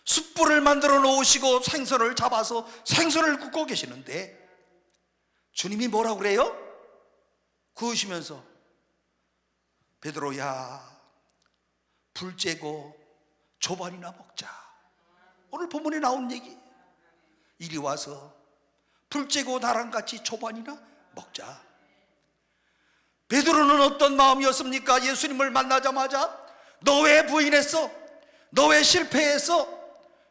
숯불을 만들어 놓으시고 생선을 잡아서 생선을 굽고 계시는데 주님이 뭐라고 그래요? 구우시면서 베드로야, 불 쬐고 조반이나 먹자. 오늘 본문에 나온 얘기, 이리 와서 불 쬐고 나랑 같이 조반이나 먹자. 베드로는 어떤 마음이었습니까? 예수님을 만나자마자 너 왜 부인했어? 너 왜 실패했어?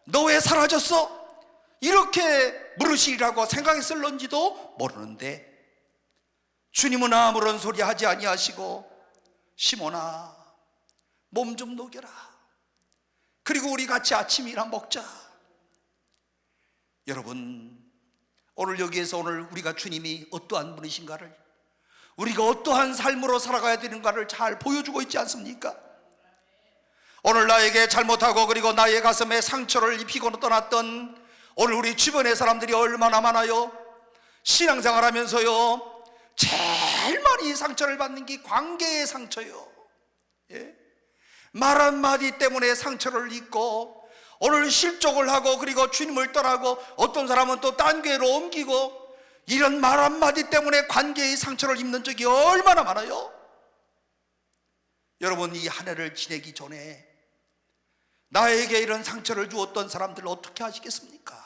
너 왜 사라졌어? 이렇게 물으시리라고 생각했을런지도 모르는데 주님은 아무런 소리 하지 아니하시고 시몬아, 몸 좀 녹여라. 그리고 우리 같이 아침이나 먹자. 여러분, 오늘 여기에서 오늘 우리가 주님이 어떠한 분이신가를, 우리가 어떠한 삶으로 살아가야 되는가를 잘 보여주고 있지 않습니까? 오늘 나에게 잘못하고 그리고 나의 가슴에 상처를 입히고 떠났던 오늘 우리 주변의 사람들이 얼마나 많아요. 신앙생활 하면서요, 제일 많이 상처를 받는 게 관계의 상처요. 예? 말 한마디 때문에 상처를 입고 오늘 실족을 하고 그리고 주님을 떠나고 어떤 사람은 또 딴 교회로 옮기고 이런 말 한마디 때문에 관계의 상처를 입는 적이 얼마나 많아요. 여러분, 이 한 해를 지내기 전에 나에게 이런 상처를 주었던 사람들 어떻게 하시겠습니까?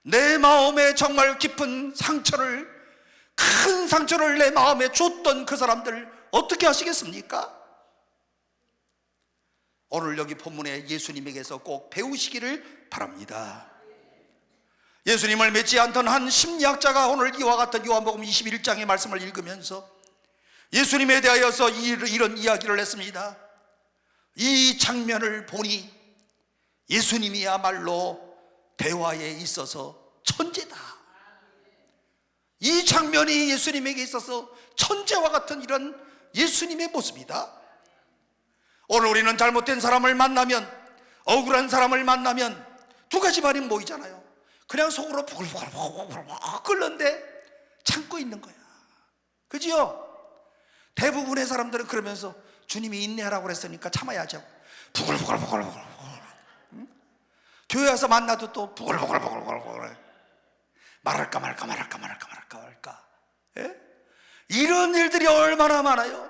내 마음에 정말 깊은 상처를, 큰 상처를 내 마음에 줬던 그 사람들 어떻게 하시겠습니까? 오늘 여기 본문에 예수님에게서 꼭 배우시기를 바랍니다. 예수님을 믿지 않던 한 심리학자가 오늘 이와 같은 요한복음 21장의 말씀을 읽으면서 예수님에 대하여서 이런 이야기를 했습니다. 이 장면을 보니 예수님이야말로 대화에 있어서 천재다. 이 장면이 예수님에게 있어서 천재와 같은 이런 예수님의 모습이다. 오늘 우리는 잘못된 사람을 만나면, 억울한 사람을 만나면 두 가지 반응이 모이잖아요. 그냥 속으로 부글부글 끓는데 참고 있는 거야. 그지요? 대부분의 사람들은 그러면서 주님이 인내하라고 그랬으니까 참아야죠. 부글부글 교회 와서 만나도 또 부글부글 말할까 말까. 예? 이런 일들이 얼마나 많아요.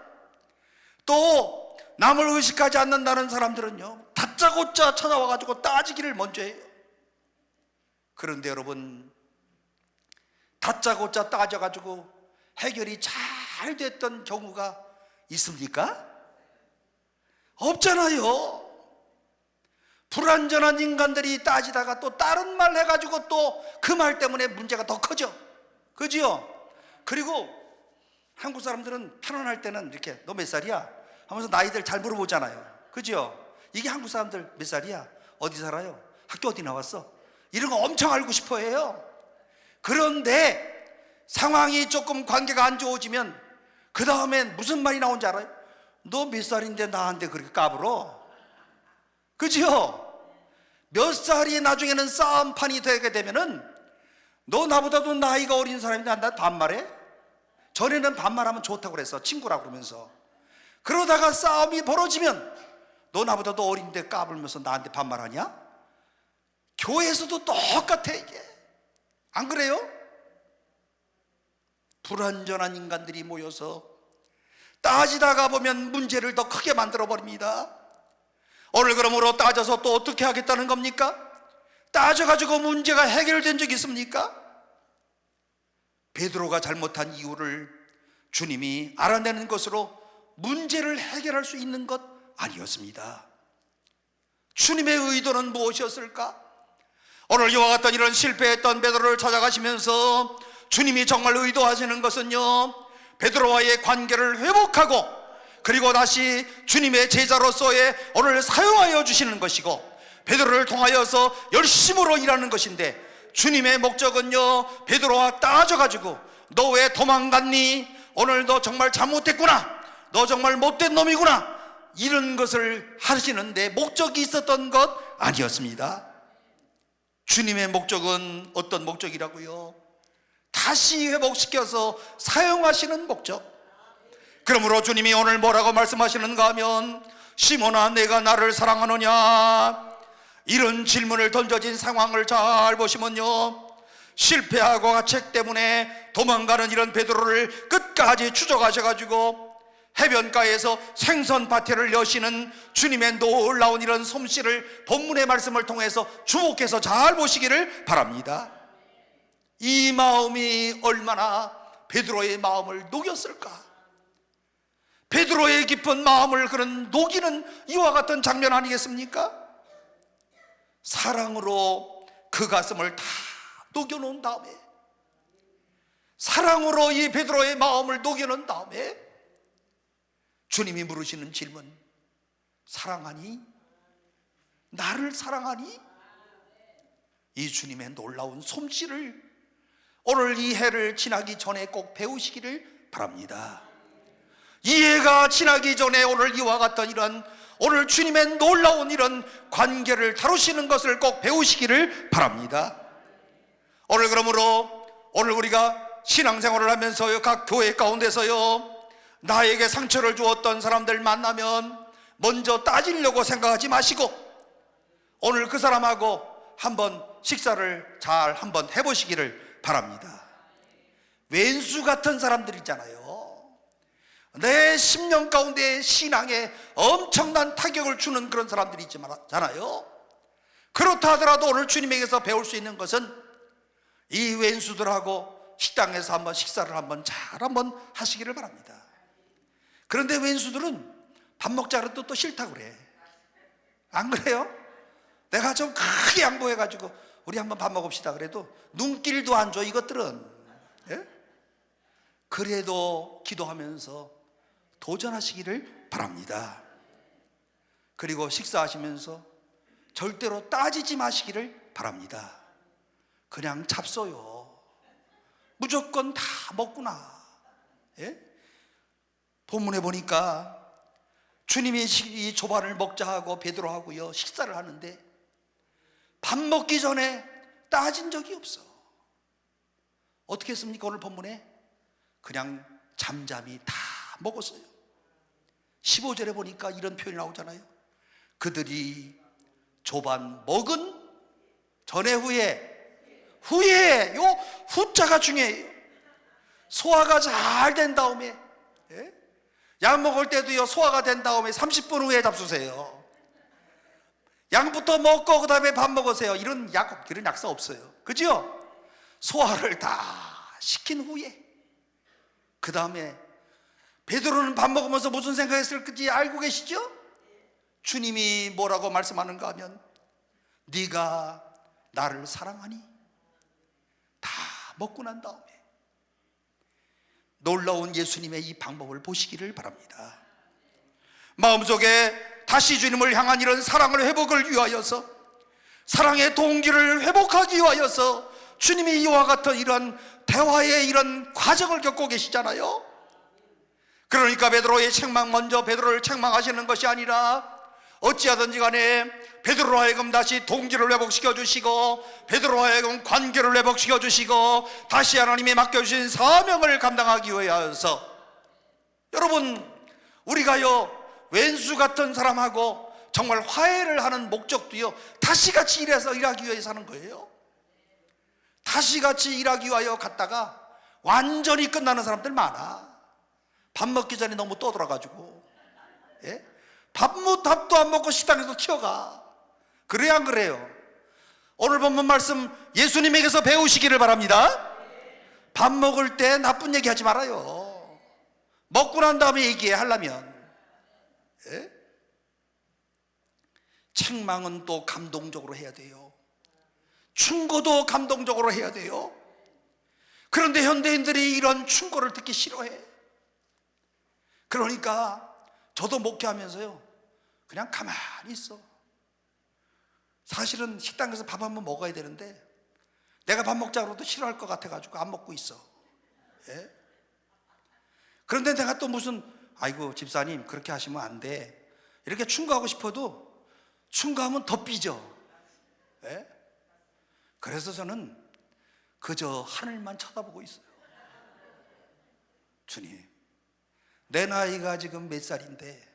또 남을 의식하지 않는다는 사람들은요, 다짜고짜 찾아와가지고 따지기를 먼저 해요. 그런데 여러분, 다짜고짜 따져가지고 해결이 잘 됐던 경우가 있습니까? 없잖아요. 불완전한 인간들이 따지다가 또 다른 말 해가지고 또 그 말 때문에 문제가 더 커져. 그지요? 그리고 한국 사람들은 편안할 때는 이렇게 너 몇 살이야? 하면서 나이들 잘 물어보잖아요. 그지요? 이게 한국 사람들 몇 살이야? 어디 살아요? 학교 어디 나왔어? 이런 거 엄청 알고 싶어 해요. 그런데 상황이 조금 관계가 안 좋아지면 그 다음엔 무슨 말이 나온지 알아요? 너 몇 살인데 나한테 그렇게 까불어? 그지요? 몇 살이 나중에는 싸움판이 되게 되면은 너 나보다도 나이가 어린 사람인데 나 반말해? 전에는 반말하면 좋다고 그랬어, 친구라고 그러면서. 그러다가 싸움이 벌어지면 너 나보다도 어린데 까불면서 나한테 반말하냐? 교회에서도 똑같아 이게. 안 그래요? 불완전한 인간들이 모여서 따지다가 보면 문제를 더 크게 만들어 버립니다. 오늘 그러므로 따져서 또 어떻게 하겠다는 겁니까? 따져가지고 문제가 해결된 적이 있습니까? 베드로가 잘못한 이유를 주님이 알아내는 것으로 문제를 해결할 수 있는 것 아니었습니다. 주님의 의도는 무엇이었을까? 오늘 이와 같은 이런 실패했던 베드로를 찾아가시면서 주님이 정말 의도하시는 것은요, 베드로와의 관계를 회복하고 그리고 다시 주님의 제자로서의 오늘 사용하여 주시는 것이고 베드로를 통하여서 열심으로 일하는 것인데, 주님의 목적은요, 베드로와 따져가지고 너 왜 도망갔니? 오늘 너 정말 잘못했구나, 너 정말 못된 놈이구나, 이런 것을 하시는데 목적이 있었던 것 아니었습니다. 주님의 목적은 어떤 목적이라고요? 다시 회복시켜서 사용하시는 목적. 그러므로 주님이 오늘 뭐라고 말씀하시는가 하면, 시몬아 내가 나를 사랑하느냐? 이런 질문을 던져진 상황을 잘 보시면요, 실패하고 가책 때문에 도망가는 이런 베드로를 끝까지 추적하셔가지고 해변가에서 생선 밭을 여시는 주님의 놀라운 이런 솜씨를 본문의 말씀을 통해서 주목해서 잘 보시기를 바랍니다. 이 마음이 얼마나 베드로의 마음을 녹였을까? 베드로의 깊은 마음을 그런 녹이는 이와 같은 장면 아니겠습니까? 사랑으로 그 가슴을 다 녹여놓은 다음에, 사랑으로 이 베드로의 마음을 녹여놓은 다음에 주님이 물으시는 질문, 사랑하니? 나를 사랑하니? 이 주님의 놀라운 솜씨를 오늘 이 해를 지나기 전에 꼭 배우시기를 바랍니다. 이 해가 지나기 전에 오늘 이와 같던 이런 오늘 주님의 놀라운 이런 관계를 다루시는 것을 꼭 배우시기를 바랍니다. 오늘 그러므로 오늘 우리가 신앙생활을 하면서요, 각 교회 가운데서요, 나에게 상처를 주었던 사람들 만나면 먼저 따지려고 생각하지 마시고 오늘 그 사람하고 한번 식사를 잘 한번 해보시기를 바랍니다. 왼수 같은 사람들 있잖아요. 내 10년 가운데 신앙에 엄청난 타격을 주는 그런 사람들이 있잖아요. 그렇다 하더라도 오늘 주님에게서 배울 수 있는 것은 이 왼수들하고 식당에서 한번 식사를 한번 잘 한번 하시기를 바랍니다. 그런데 왼수들은 밥 먹자 그래도 또 싫다고 그래. 안 그래요? 내가 좀 크게 양보해가지고 우리 한번 밥 먹읍시다 그래도 눈길도 안 줘 이것들은. 예? 그래도 기도하면서 도전하시기를 바랍니다. 그리고 식사하시면서 절대로 따지지 마시기를 바랍니다. 그냥 잡숴요. 무조건 다 먹구나. 예? 본문에 보니까 주님이 이 조반을 먹자 하고 베드로하고요 식사를 하는데 밥 먹기 전에 따진 적이 없어. 어떻게 했습니까? 오늘 본문에 그냥 잠잠히 다 먹었어요. 15절에 보니까 이런 표현이 나오잖아요. 그들이 조반 먹은 전에 후에 요 후자가 중요해요. 소화가 잘 된 다음에, 예? 약 먹을 때도요 소화가 된 다음에 30분 후에 잡수세요. 약부터 먹고 그 다음에 밥 먹으세요. 이런 약사 없어요. 그죠? 소화를 다 시킨 후에 그 다음에 베드로는 밥 먹으면서 무슨 생각했을지 알고 계시죠? 주님이 뭐라고 말씀하는가 하면 네가 나를 사랑하니? 다 먹고 난 다음에 놀라운 예수님의 이 방법을 보시기를 바랍니다. 마음속에 다시 주님을 향한 이런 사랑을 회복을 위하여서 사랑의 동기를 회복하기 위하여서 주님이 이와 같은 이런 대화의 이런 과정을 겪고 계시잖아요. 그러니까 베드로의 책망 먼저 베드로를 책망하시는 것이 아니라 어찌하든지 간에 베드로로 하여금 다시 동기를 회복시켜 주시고 베드로로 하여금 관계를 회복시켜 주시고 다시 하나님이 맡겨주신 사명을 감당하기 위하여서 여러분 우리가요 왼수 같은 사람하고 정말 화해를 하는 목적도요 다시 같이 일하기 위해서 하는 거예요. 다시 같이 일하기 위하여 갔다가 완전히 끝나는 사람들 많아. 밥 먹기 전에 너무 떠들어가지고, 예? 밥도 안 먹고 식당에서 튀어가. 그래야 안 그래요? 오늘 본문 말씀 예수님에게서 배우시기를 바랍니다. 밥 먹을 때 나쁜 얘기 하지 말아요. 먹고 난 다음에 얘기해 하려면. 예? 책망은 또 감동적으로 해야 돼요. 충고도 감동적으로 해야 돼요. 그런데 현대인들이 이런 충고를 듣기 싫어해. 그러니까 저도 목회하면서요 그냥 가만히 있어. 사실은 식당에서 밥 한번 먹어야 되는데 내가 밥 먹자고 해도 싫어할 것 같아가지고 안 먹고 있어. 예? 그런데 내가 또 무슨 아이고 집사님 그렇게 하시면 안 돼 이렇게 충고하고 싶어도 충고하면 더 삐져. 예? 그래서 저는 그저 하늘만 쳐다보고 있어요. 주님, 내 나이가 지금 몇 살인데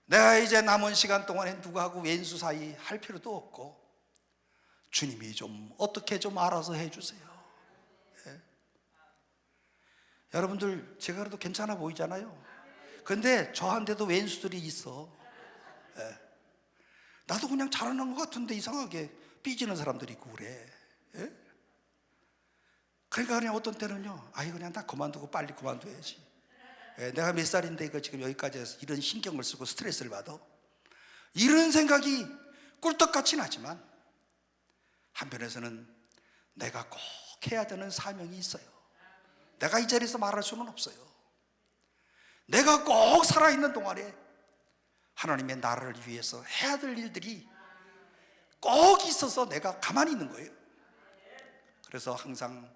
내가 이제 남은 시간 동안에 누구하고 왼수 사이 할 필요도 없고 주님이 좀 어떻게 좀 알아서 해주세요. 예? 여러분들 제가 그래도 괜찮아 보이잖아요. 근데 저한테도 왼수들이 있어. 예? 나도 그냥 잘하는 것 같은데 이상하게 삐지는 사람들이 있고 그래. 예? 그러니까 그냥 어떤 때는요 아이 그냥 다 그만두고 빨리 그만둬야지. 예, 내가 몇 살인데 이거 지금 여기까지 해서 이런 신경을 쓰고 스트레스를 받아? 이런 생각이 꿀떡같이 나지만 한편에서는 내가 꼭 해야 되는 사명이 있어요. 내가 이 자리에서 말할 수는 없어요. 내가 꼭 살아있는 동안에 하나님의 나라를 위해서 해야 될 일들이 꼭 있어서 내가 가만히 있는 거예요. 그래서 항상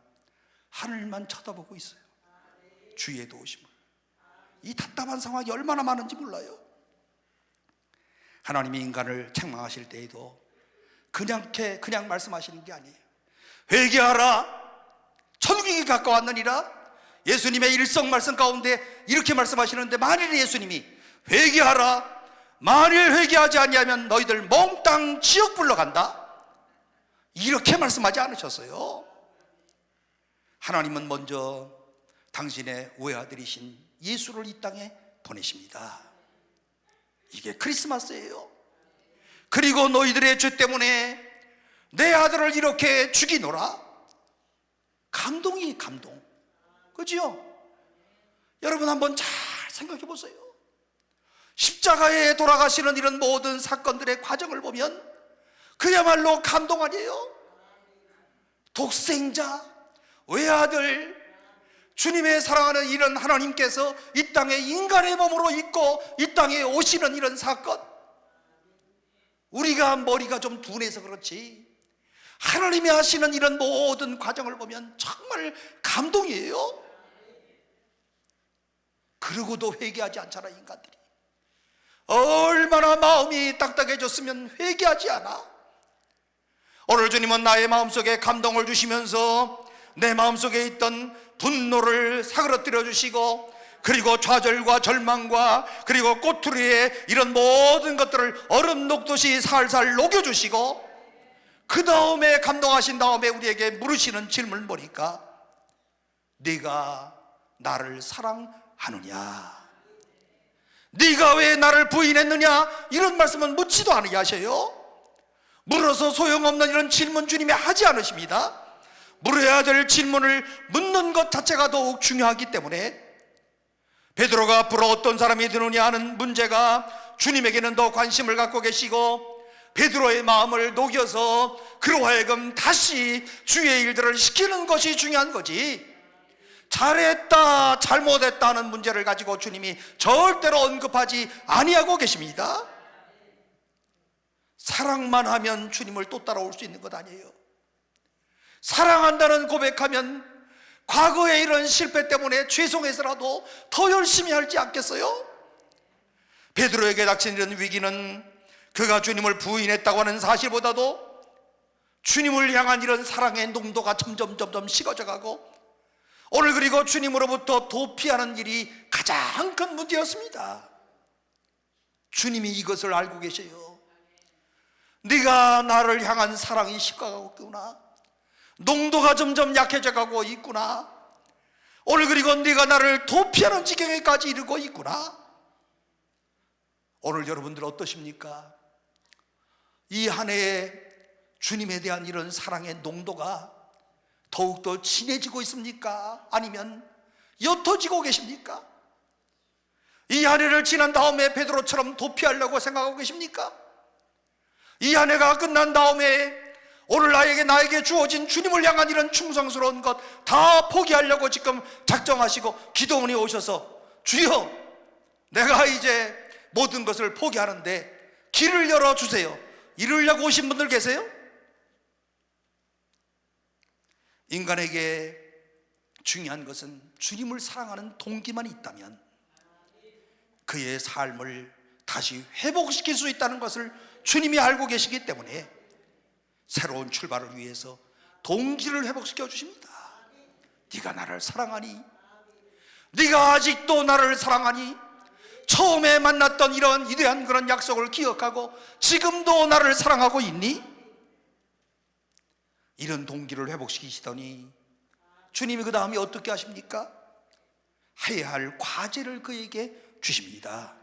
하늘만 쳐다보고 있어요. 주의 도우심을. 이 답답한 상황이 얼마나 많은지 몰라요. 하나님이 인간을 책망하실 때에도 그냥 말씀하시는 게 아니에요. 회개하라, 천국이 가까웠느니라. 예수님의 일성 말씀 가운데 이렇게 말씀하시는데, 만일 예수님이 회개하라, 만일 회개하지 아니하면 너희들 몽땅 지옥불로 간다, 이렇게 말씀하지 않으셨어요. 하나님은 먼저 당신의 외아들이신 예수를 이 땅에 보내십니다. 이게 크리스마스예요. 그리고 너희들의 죄 때문에 내 아들을 이렇게 죽이노라. 감동이 감동. 그죠? 여러분 한번 잘 생각해 보세요. 십자가에 돌아가시는 이런 모든 사건들의 과정을 보면 그야말로 감동 아니에요? 독생자, 외아들, 주님의 사랑하는 이런 하나님께서 이 땅에 인간의 몸으로 있고 이 땅에 오시는 이런 사건, 우리가 머리가 좀 둔해서 그렇지 하나님이 하시는 이런 모든 과정을 보면 정말 감동이에요. 그러고도 회개하지 않잖아, 인간들이. 얼마나 마음이 딱딱해졌으면 회개하지 않아. 오늘 주님은 나의 마음속에 감동을 주시면서 내 마음속에 있던 분노를 사그러뜨려 주시고, 그리고 좌절과 절망과 그리고 꼬투리에 이런 모든 것들을 얼음 녹듯이 살살 녹여주시고, 그 다음에 감동하신 다음에 우리에게 물으시는 질문을 보니까, 네가 나를 사랑하느냐, 네가 왜 나를 부인했느냐, 이런 말씀은 묻지도 않으게 하셔요. 물어서 소용없는 이런 질문 주님이 하지 않으십니다. 물어야 될 질문을 묻는 것 자체가 더욱 중요하기 때문에 베드로가 앞으로 어떤 사람이 되느냐 하는 문제가 주님에게는 더 관심을 갖고 계시고, 베드로의 마음을 녹여서 그로 하여금 다시 주의 일들을 시키는 것이 중요한 거지, 잘했다 잘못했다 하는 문제를 가지고 주님이 절대로 언급하지 아니하고 계십니다. 사랑만 하면 주님을 또 따라올 수 있는 것 아니에요. 사랑한다는 고백하면 과거의 이런 실패 때문에 죄송해서라도 더 열심히 할지 않겠어요? 베드로에게 닥친 이런 위기는 그가 주님을 부인했다고 하는 사실보다도 주님을 향한 이런 사랑의 농도가 점점 식어져 가고, 오늘 그리고 주님으로부터 도피하는 일이 가장 큰 문제였습니다. 주님이 이것을 알고 계셔요. 네가 나를 향한 사랑이 식어가고 있구나, 농도가 점점 약해져 가고 있구나, 오늘 그리고 네가 나를 도피하는 지경에까지 이르고 있구나. 오늘 여러분들 어떠십니까? 이 한 해에 주님에 대한 이런 사랑의 농도가 더욱더 진해지고 있습니까? 아니면 옅어지고 계십니까? 이 한 해를 지난 다음에 베드로처럼 도피하려고 생각하고 계십니까? 이 한 해가 끝난 다음에 오늘 나에게 주어진 주님을 향한 이런 충성스러운 것 다 포기하려고 지금 작정하시고 기도원에 오셔서, 주여, 내가 이제 모든 것을 포기하는데 길을 열어주세요, 이러려고 오신 분들 계세요? 인간에게 중요한 것은 주님을 사랑하는 동기만 있다면 그의 삶을 다시 회복시킬 수 있다는 것을 주님이 알고 계시기 때문에 새로운 출발을 위해서 동기를 회복시켜 주십니다. 네가 나를 사랑하니? 네가 아직도 나를 사랑하니? 처음에 만났던 이런 위대한 그런 약속을 기억하고 지금도 나를 사랑하고 있니? 이런 동기를 회복시키시더니 주님이 그 다음에 어떻게 하십니까? 해야 할 과제를 그에게 주십니다.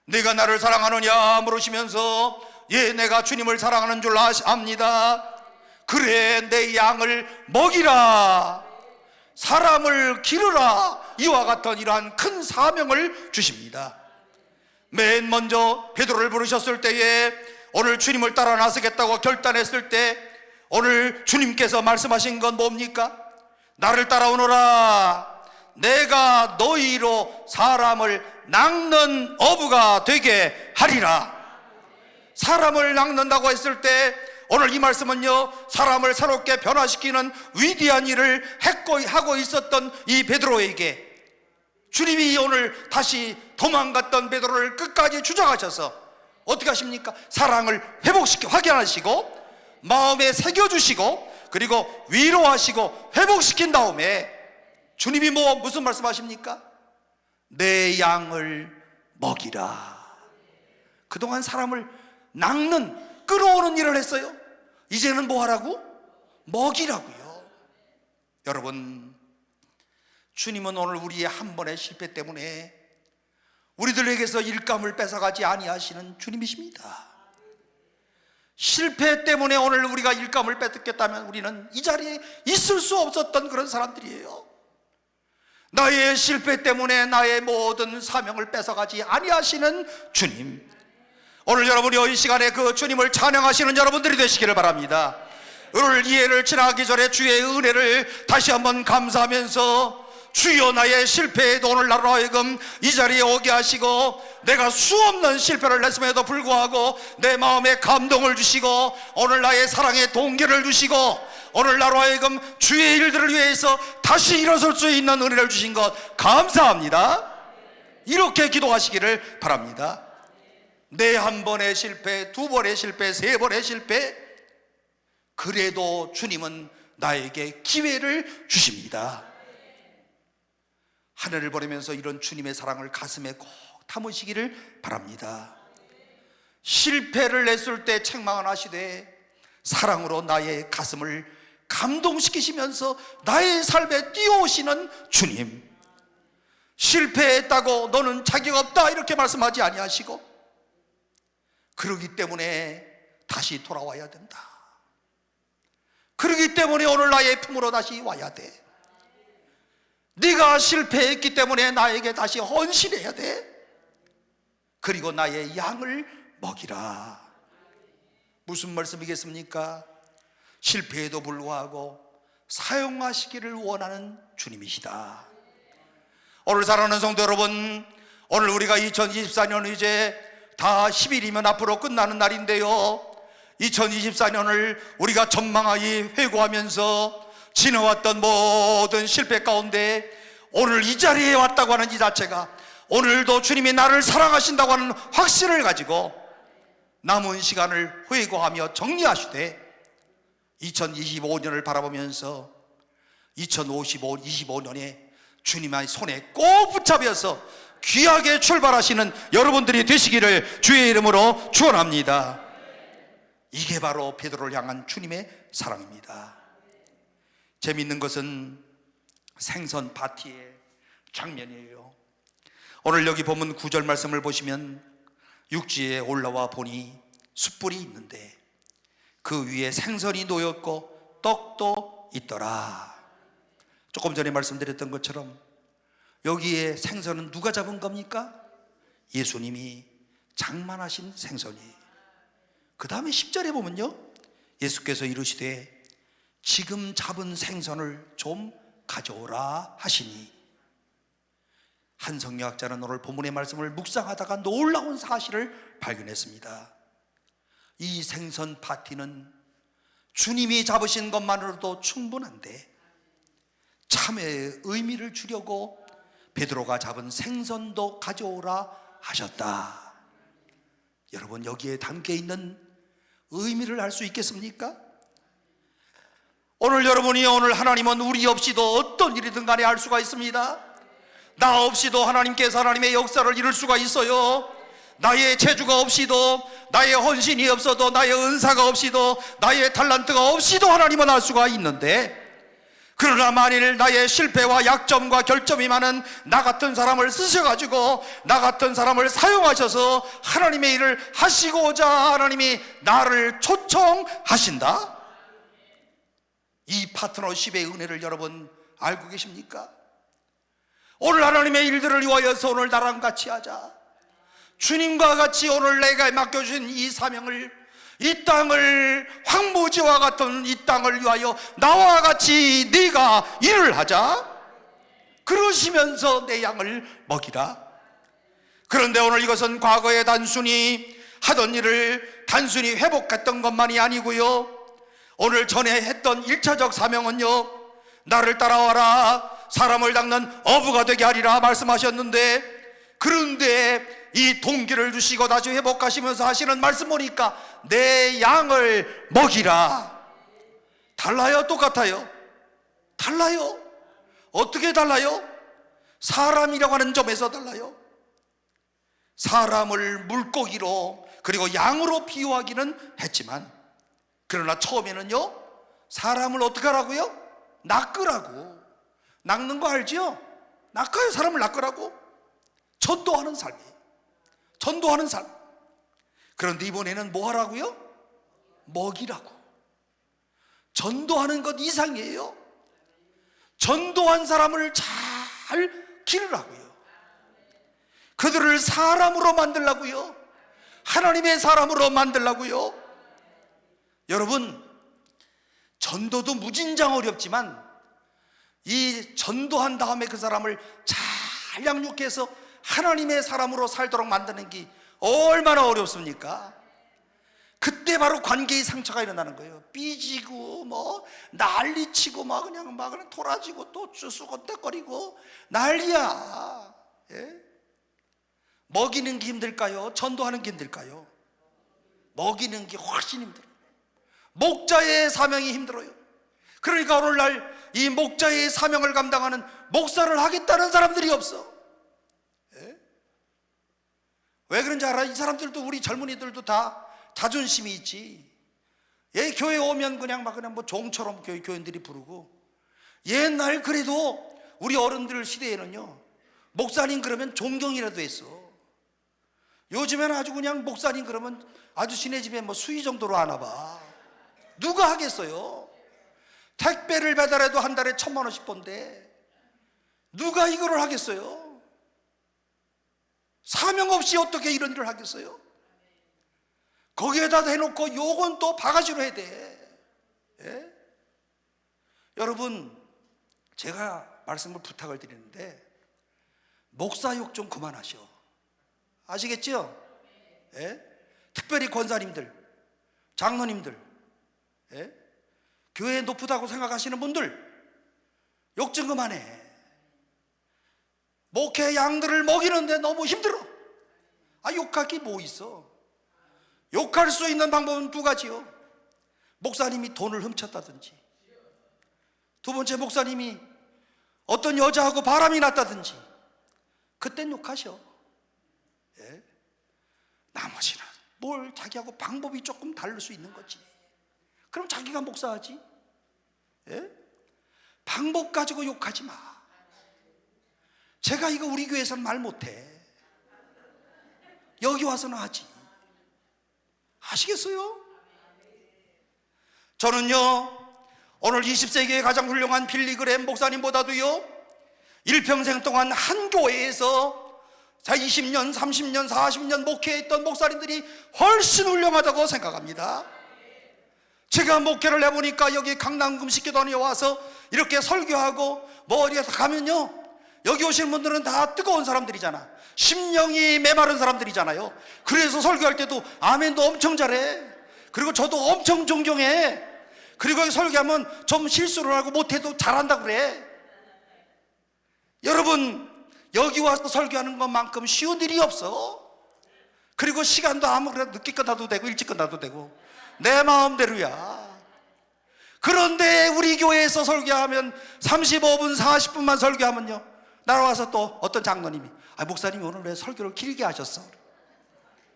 내가 나를 사랑하느냐 물으시면서, 예, 내가 주님을 사랑하는 줄 압니다. 그래, 내 양을 먹이라, 사람을 기르라, 이와 같은 이러한 큰 사명을 주십니다. 맨 먼저 베드로를 부르셨을 때에, 오늘 주님을 따라 나서겠다고 결단했을 때 오늘 주님께서 말씀하신 건 뭡니까? 나를 따라오너라, 내가 너희로 사람을 낚는 어부가 되게 하리라. 사람을 낚는다고 했을 때 오늘 이 말씀은요, 사람을 새롭게 변화시키는 위대한 일을 하고 있었던 이 베드로에게 주님이 오늘 다시 도망갔던 베드로를 끝까지 주장하셔서 어떻게 하십니까? 사랑을 회복시켜 확인하시고 마음에 새겨주시고 그리고 위로하시고 회복시킨 다음에 주님이 무슨 말씀하십니까? 내 양을 먹이라. 그동안 사람을 낚는 끌어오는 일을 했어요. 이제는 뭐 하라고? 먹이라고요. 여러분, 주님은 오늘 우리의 한 번의 실패 때문에 우리들에게서 일감을 뺏어가지 아니하시는 주님이십니다. 실패 때문에 오늘 우리가 일감을 뺏겼다면 우리는 이 자리에 있을 수 없었던 그런 사람들이에요. 나의 실패 때문에 나의 모든 사명을 뺏어가지 아니하시는 주님, 오늘 여러분이 이 시간에 그 주님을 찬양하시는 여러분들이 되시기를 바랍니다. 오늘 이해를 지나가기 전에 주의 은혜를 다시 한번 감사하면서 주여 나의 실패에도 오늘 나로 하여금 이 자리에 오게 하시고 내가 수없는 실패를 했음에도 불구하고 내 마음에 감동을 주시고 오늘 나의 사랑의 동기를 주시고 오늘 나로 하여금 주의 일들을 위해서 다시 일어설 수 있는 은혜를 주신 것 감사합니다. 이렇게 기도하시기를 바랍니다. 내 한 번의 실패, 두 번의 실패, 세 번의 실패, 그래도 주님은 나에게 기회를 주십니다. 하늘을 보내면서 이런 주님의 사랑을 가슴에 꼭 담으시기를 바랍니다. 실패를 했을 때 책망을 하시되 사랑으로 나의 가슴을 감동시키시면서 나의 삶에 뛰어오시는 주님, 실패했다고 너는 자격 없다 이렇게 말씀하지 아니하시고 그러기 때문에 다시 돌아와야 된다. 그러기 때문에 오늘 나의 품으로 다시 와야 돼. 네가 실패했기 때문에 나에게 다시 헌신해야 돼. 그리고 나의 양을 먹이라. 무슨 말씀이겠습니까? 실패에도 불구하고 사용하시기를 원하는 주님이시다. 오늘 사랑하는 성도 여러분, 오늘 우리가 2024년 이제 다 10일이면 앞으로 끝나는 날인데요, 2024년을 우리가 전망하여 회고하면서 지나왔던 모든 실패 가운데 오늘 이 자리에 왔다고 하는 이 자체가 오늘도 주님이 나를 사랑하신다고 하는 확신을 가지고 남은 시간을 회고하며 정리하시되 2025년을 바라보면서 2025년에 주님의 손에 꼭 붙잡혀서 귀하게 출발하시는 여러분들이 되시기를 주의 이름으로 축원합니다. 이게 바로 베드로를 향한 주님의 사랑입니다. 재미있는 것은 생선 파티의 장면이에요. 오늘 여기 보면 9절 말씀을 보시면 육지에 올라와 보니 숯불이 있는데 그 위에 생선이 놓였고 떡도 있더라. 조금 전에 말씀드렸던 것처럼 여기에 생선은 누가 잡은 겁니까? 예수님이 장만하신 생선이. 그 다음에 10절에 보면요, 예수께서 이르시되 지금 잡은 생선을 좀 가져오라 하시니, 한 성경학자는 오늘 본문의 말씀을 묵상하다가 놀라운 사실을 발견했습니다. 이 생선 파티는 주님이 잡으신 것만으로도 충분한데 참회의 의미를 주려고 베드로가 잡은 생선도 가져오라 하셨다. 여러분, 여기에 담겨있는 의미를 알 수 있겠습니까? 오늘 여러분이 오늘 하나님은 우리 없이도 어떤 일이든 간에 할 수가 있습니다. 나 없이도 하나님께서 하나님의 역사를 이룰 수가 있어요. 나의 재주가 없이도, 나의 헌신이 없어도, 나의 은사가 없이도, 나의 탤런트가 없이도 하나님은 할 수가 있는데, 그러나 만일 나의 실패와 약점과 결점이 많은 나 같은 사람을 쓰셔가지고 나 같은 사람을 사용하셔서 하나님의 일을 하시고자 하나님이 나를 초청하신다. 이 파트너십의 은혜를 여러분 알고 계십니까? 오늘 하나님의 일들을 위하여서 오늘 나랑 같이 하자. 주님과 같이 오늘 내가 맡겨주신 이 사명을, 이 땅을, 황무지와 같은 이 땅을 위하여 나와 같이 네가 일을 하자. 그러시면서 내 양을 먹이라. 그런데 오늘 이것은 과거에 단순히 하던 일을 단순히 회복했던 것만이 아니고요, 오늘 전에 했던 1차적 사명은요, 나를 따라와라, 사람을 닦는 어부가 되게 하리라 말씀하셨는데, 그런데 이 동기를 주시고 다시 회복하시면서 하시는 말씀 보니까 내 양을 먹이라. 달라요? 똑같아요? 달라요. 어떻게 달라요? 사람이라고 하는 점에서 달라요. 사람을 물고기로 그리고 양으로 비유하기는 했지만, 그러나 처음에는요, 사람을 어떻게 하라고요? 낚으라고. 낚는 거 알죠? 낚아요. 사람을 낚으라고. 전도하는 삶이에요. 전도하는 삶. 그런데 이번에는 뭐 하라고요? 먹이라고. 전도하는 것 이상이에요. 전도한 사람을 잘 기르라고요. 그들을 사람으로 만들라고요. 하나님의 사람으로 만들라고요. 여러분, 전도도 무진장 어렵지만 이 전도한 다음에 그 사람을 잘 양육해서 하나님의 사람으로 살도록 만드는 게 얼마나 어렵습니까? 그때 바로 관계의 상처가 일어나는 거예요. 삐지고 뭐 난리치고 막 그냥 돌아지고 또 주수고 떼거리고 난리야. 예? 먹이는 게 힘들까요? 전도하는 게 힘들까요? 먹이는 게 훨씬 힘들어요. 목자의 사명이 힘들어요. 그러니까 오늘날 이 목자의 사명을 감당하는 목사를 하겠다는 사람들이 없어. 예? 왜 그런지 알아? 이 사람들도, 우리 젊은이들도 다 자존심이 있지. 예, 교회 오면 그냥 뭐 종처럼 교인들이 부르고, 옛날 그래도 우리 어른들 시대에는요, 목사님 그러면 존경이라도 했어. 요즘에는 아주 그냥 목사님 그러면 아저씨네 집에 뭐 수위 정도로 하나 봐. 누가 하겠어요? 택배를 배달해도 한 달에 1,000만 원씩 번대. 누가 이거를 하겠어요? 사명 없이 어떻게 이런 일을 하겠어요? 거기에다 해놓고 요건 또 바가지로 해야 돼. 예? 여러분, 제가 말씀을 부탁을 드리는데 목사욕 좀 그만하셔. 아시겠죠? 예? 특별히 권사님들, 장로님들, 예? 교회 높다고 생각하시는 분들 욕 좀 그만해. 목회 양들을 먹이는데 너무 힘들어. 욕할 게 뭐 있어? 욕할 수 있는 방법은 두 가지요. 목사님이 돈을 훔쳤다든지, 두 번째 목사님이 어떤 여자하고 바람이 났다든지, 그땐 욕하셔. 예? 나머지는 뭘 자기하고 방법이 조금 다를 수 있는 거지. 그럼 자기가 목사하지. 예? 방법 가지고 욕하지 마. 제가 이거 우리 교회에서는 말 못해. 여기 와서는 하지. 아시겠어요? 저는요, 오늘 20세기의 가장 훌륭한 빌리그램 목사님보다도요, 일평생 동안 한 교회에서 20년, 30년, 40년 목회했던 목사님들이 훨씬 훌륭하다고 생각합니다. 제가 목회를 해보니까 여기 강남 금식교단에 와서 이렇게 설교하고 뭐 어디에서 가면요, 여기 오시는 분들은 다 뜨거운 사람들이잖아. 심령이 메마른 사람들이잖아요. 그래서 설교할 때도 아멘도 엄청 잘해. 그리고 저도 엄청 존경해. 그리고 여기 설교하면 좀 실수를 하고 못해도 잘한다 그래. 여러분, 여기 와서 설교하는 것만큼 쉬운 일이 없어. 그리고 시간도 아무거나 늦게 끝나도 되고 일찍 끝나도 되고 내 마음대로야. 그런데 우리 교회에서 설교하면 35분 40분만 설교하면요, 나와서 또 어떤 장로님이 목사님이 오늘 왜 설교를 길게 하셨어?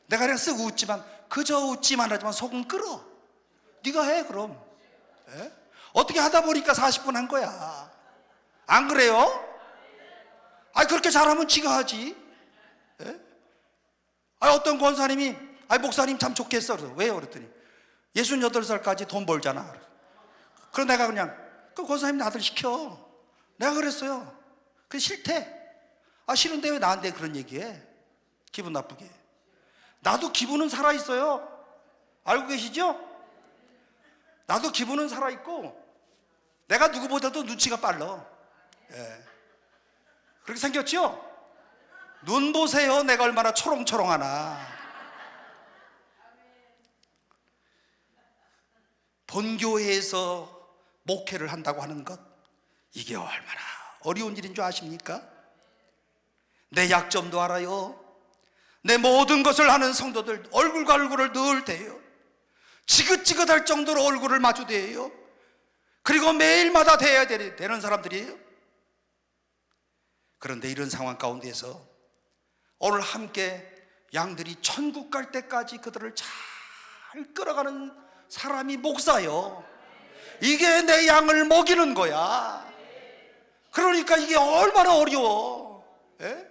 내가 그냥 쓱 웃지만, 그저 웃지만 하지만 속은 끓어. 네가 해 그럼. 예? 어떻게 하다 보니까 40분 한 거야. 안 그래요? 그렇게 잘하면 지가 하지. 예? 어떤 권사님이 목사님 참 좋겠어. 그래서 왜요? 그랬더니 68살까지 돈 벌잖아. 그럼 내가 그냥 그 권사님 아들 시켜. 내가 그랬어요. 그게 싫대. 싫은데 왜 나한테 그런 얘기해? 기분 나쁘게. 나도 기분은 살아있어요. 알고 계시죠? 나도 기분은 살아있고 내가 누구보다도 눈치가 빨라. 예. 그렇게 생겼죠? 눈 보세요. 내가 얼마나 초롱초롱하나. 본교회에서 목회를 한다고 하는 것, 이게 얼마나 어려운 일인 줄 아십니까? 내 약점도 알아요. 내 모든 것을 아는 성도들 얼굴과 얼굴을 늘 대요. 지긋지긋할 정도로 얼굴을 마주대요. 그리고 매일마다 대해야 되는 사람들이에요. 그런데 이런 상황 가운데서 오늘 함께 양들이 천국 갈 때까지 그들을 잘 끌어가는 사람이 목사요. 이게 내 양을 먹이는 거야. 그러니까 이게 얼마나 어려워. 예?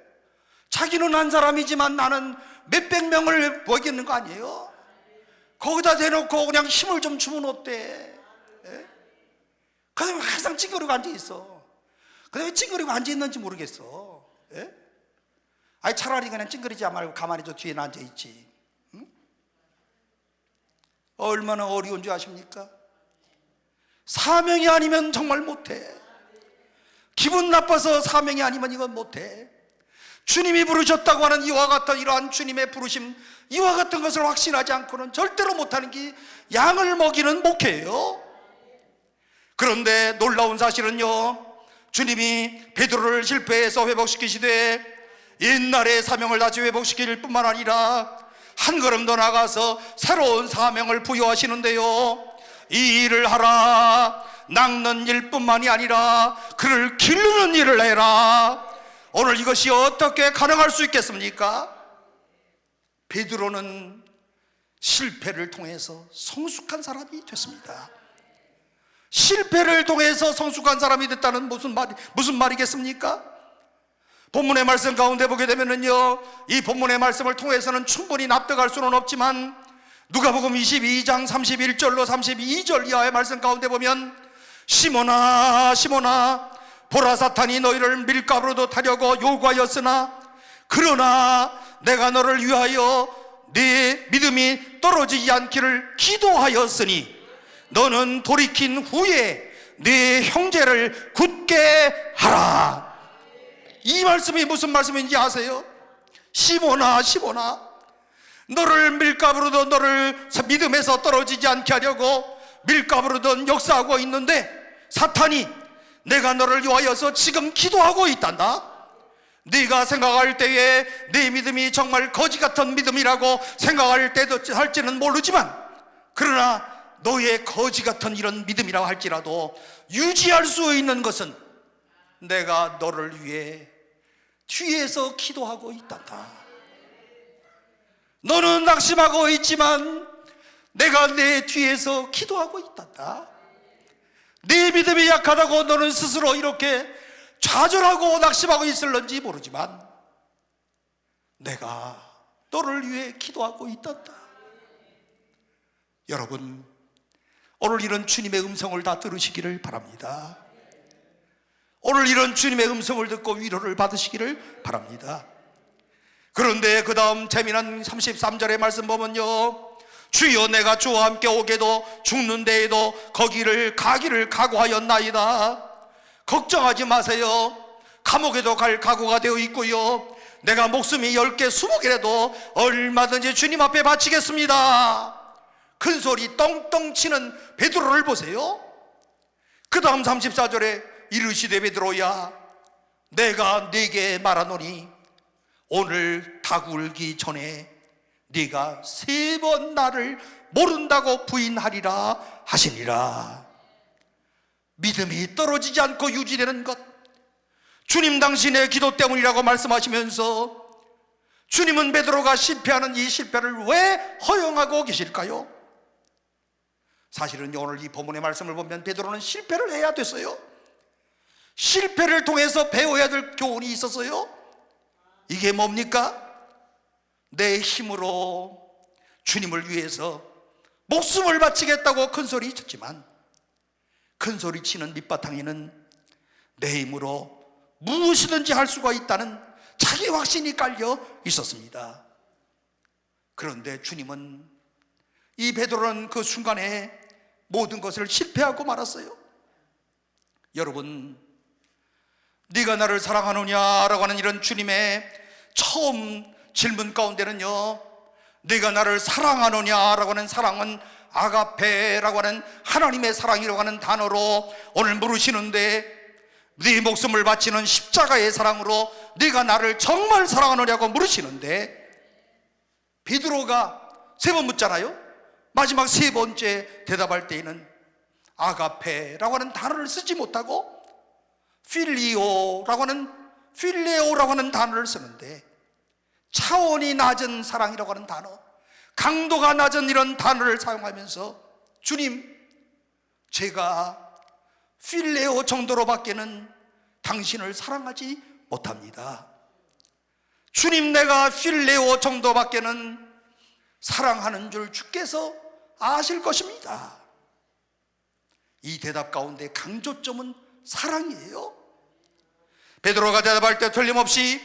자기는 한 사람이지만 나는 몇백 명을 먹이는 거 아니에요? 거기다 대놓고 그냥 힘을 좀 주면 어때? 예? 그다음에 항상 찡그리고 앉아있어. 그다음에 찡그리고 앉아있는지 모르겠어. 예? 아니 차라리 그냥 찡그리지 말고 가만히 저 뒤에 앉아있지. 응? 얼마나 어려운 줄 아십니까? 사명이 아니면 정말 못해. 기분 나빠서 사명이 아니면 이건 못해. 주님이 부르셨다고 하는 이와 같은 이러한 주님의 부르심, 이와 같은 것을 확신하지 않고는 절대로 못하는 게 양을 먹이는 목회예요. 그런데 놀라운 사실은요, 주님이 베드로를 실패해서 회복시키시되 옛날의 사명을 다시 회복시킬 뿐만 아니라 한 걸음 더 나가서 새로운 사명을 부여하시는데요, 이 일을 하라. 낚는 일뿐만이 아니라 그를 기르는 일을 해라. 오늘 이것이 어떻게 가능할 수 있겠습니까? 베드로는 실패를 통해서 성숙한 사람이 됐습니다. 실패를 통해서 성숙한 사람이 됐다는 무슨 말이겠습니까? 본문의 말씀 가운데 보게 되면요, 이 본문의 말씀을 통해서는 충분히 납득할 수는 없지만 누가복음 22장 31절로 32절 이하의 말씀 가운데 보면, 시몬아 시몬아 보라, 사탄이 너희를 밀가루로 타려고 요구하였으나 그러나 내가 너를 위하여 네 믿음이 떨어지지 않기를 기도하였으니 너는 돌이킨 후에 네 형제를 굳게 하라. 이 말씀이 무슨 말씀인지 아세요? 시몬아 시몬아, 너를 밀가루로 너를 믿음에서 떨어지지 않게 하려고 밀가루로 역사하고 있는데 사탄이 내가 너를 위하여서 지금 기도하고 있단다. 네가 생각할 때에 네 믿음이 정말 거지 같은 믿음이라고 생각할 때도 할지는 모르지만, 그러나 너의 거지 같은 이런 믿음이라고 할지라도 유지할 수 있는 것은 내가 너를 위해 뒤에서 기도하고 있단다. 너는 낙심하고 있지만 내가 내 뒤에서 기도하고 있단다. 네 믿음이 약하다고 너는 스스로 이렇게 좌절하고 낙심하고 있을런지 모르지만 내가 너를 위해 기도하고 있단다. 여러분, 오늘 이런 주님의 음성을 다 들으시기를 바랍니다. 오늘 이런 주님의 음성을 듣고 위로를 받으시기를 바랍니다. 그런데 그 다음 재미난 33절의 말씀 보면요, 주여 내가 주와 함께 오게도 죽는 데에도 거기를 가기를 각오하였나이다. 걱정하지 마세요. 감옥에도 갈 각오가 되어 있고요, 내가 목숨이 10개 20개라도 얼마든지 주님 앞에 바치겠습니다. 큰 소리 떵떵 치는 베드로를 보세요. 그 다음 34절에 이르시되 베드로야 내가 네게 말하노니 오늘 닭 울기 전에 네가 3번 나를 모른다고 부인하리라 하시니라. 믿음이 떨어지지 않고 유지되는 것, 주님 당신의 기도 때문이라고 말씀하시면서 주님은 베드로가 실패하는 이 실패를 왜 허용하고 계실까요? 사실은 오늘 이 본문의 말씀을 보면 베드로는 실패를 해야 됐어요. 실패를 통해서 배워야 될 교훈이 있었어요. 이게 뭡니까? 내 힘으로 주님을 위해서 목숨을 바치겠다고 큰소리 쳤지만 큰소리 치는 밑바탕에는 내 힘으로 무엇이든지 할 수가 있다는 자기 확신이 깔려 있었습니다. 그런데 주님은, 이 베드로는 그 순간에 모든 것을 실패하고 말았어요. 여러분, 네가 나를 사랑하느냐라고 하는 이런 주님의 처음 질문 가운데는요, 네가 나를 사랑하느냐라고 하는 사랑은 아가페라고 하는 하나님의 사랑이라고 하는 단어로 오늘 물으시는데, 네 목숨을 바치는 십자가의 사랑으로 네가 나를 정말 사랑하느냐고 물으시는데, 베드로가 세 번 묻잖아요. 마지막 세 번째 대답할 때에는 아가페라고 하는 단어를 쓰지 못하고 필레오라고 하는 단어를 쓰는데, 차원이 낮은 사랑이라고 하는 단어, 강도가 낮은 이런 단어를 사용하면서 주님, 제가 필레오 정도로밖에는 당신을 사랑하지 못합니다. 주님, 내가 필레오 정도밖에는 사랑하는 줄 주께서 아실 것입니다. 이 대답 가운데 강조점은 사랑이에요. 베드로가 대답할 때 틀림없이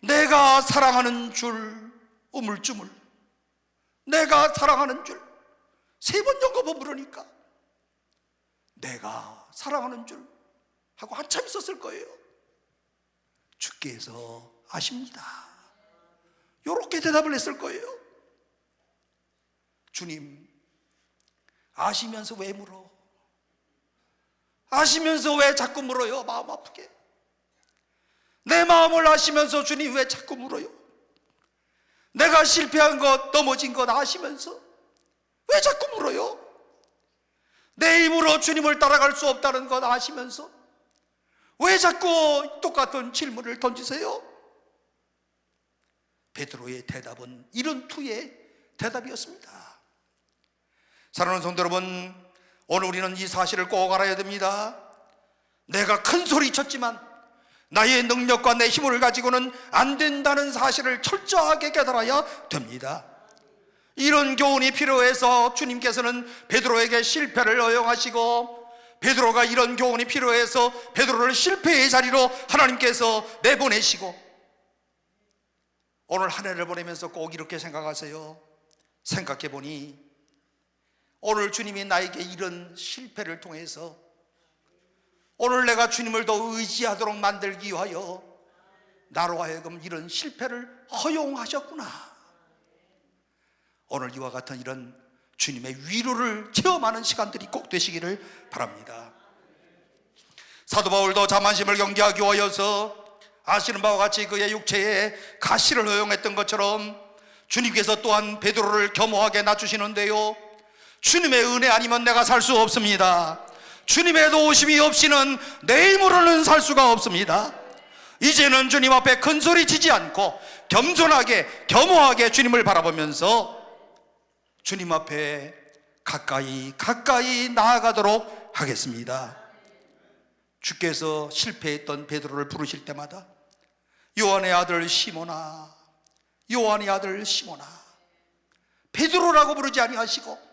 내가 사랑하는 줄 우물쭈물, 내가 사랑하는 줄 세 번 정도 물으니까 내가 사랑하는 줄 하고 한참 있었을 거예요. 주께서 아십니다. 이렇게 대답을 했을 거예요. 주님, 아시면서 왜 물어? 아시면서 왜 자꾸 물어요? 마음 아프게. 내 마음을 아시면서 주님 왜 자꾸 물어요? 내가 실패한 것, 넘어진 것 아시면서 왜 자꾸 물어요? 내 힘으로 주님을 따라갈 수 없다는 것 아시면서 왜 자꾸 똑같은 질문을 던지세요? 베드로의 대답은 이런 투의 대답이었습니다. 사랑하는 성도 여러분, 오늘 우리는 이 사실을 꼭 알아야 됩니다. 내가 큰 소리 쳤지만 나의 능력과 내 힘을 가지고는 안 된다는 사실을 철저하게 깨달아야 됩니다. 이런 교훈이 필요해서 주님께서는 베드로에게 실패를 허용하시고, 베드로가 이런 교훈이 필요해서 베드로를 실패의 자리로 하나님께서 내보내시고, 오늘 한 해를 보내면서 꼭 이렇게 생각하세요. 생각해보니 오늘 주님이 나에게 이런 실패를 통해서 오늘 내가 주님을 더 의지하도록 만들기 위하여 나로 하여금 이런 실패를 허용하셨구나. 오늘 이와 같은 이런 주님의 위로를 체험하는 시간들이 꼭 되시기를 바랍니다. 사도 바울도 자만심을 경계하기 위하여서 아시는 바와 같이 그의 육체에 가시를 허용했던 것처럼 주님께서 또한 베드로를 겸허하게 낮추시는데요, 주님의 은혜 아니면 내가 살 수 없습니다. 주님의 도우심이 없이는 내 힘으로는 살 수가 없습니다. 이제는 주님 앞에 큰소리 치지 않고 겸손하게 겸허하게 주님을 바라보면서 주님 앞에 가까이 나아가도록 하겠습니다. 주께서 실패했던 베드로를 부르실 때마다 요한의 아들 시몬아, 요한의 아들 시몬아, 베드로라고 부르지 아니하시고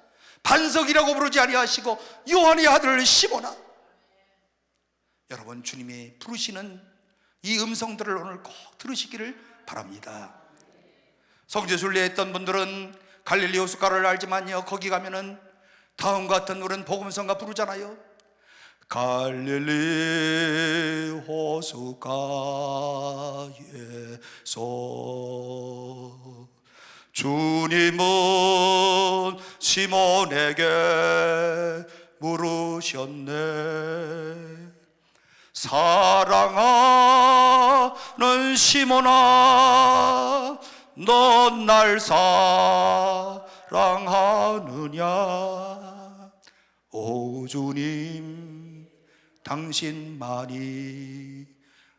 반석이라고 부르지 아니하시고 요한의 아들 시몬아. 여러분, 주님이 부르시는 이 음성들을 오늘 꼭 들으시기를 바랍니다. 성지 순례했던 분들은 갈릴리 호숫가를 알지만요, 거기 가면은 다음과 같은 노래는 복음성가 부르잖아요. 갈릴리 호숫가에서 주님은 시몬에게 물으셨네. 사랑하는 시몬아, 넌 날 사랑하느냐? 오 주님, 당신만이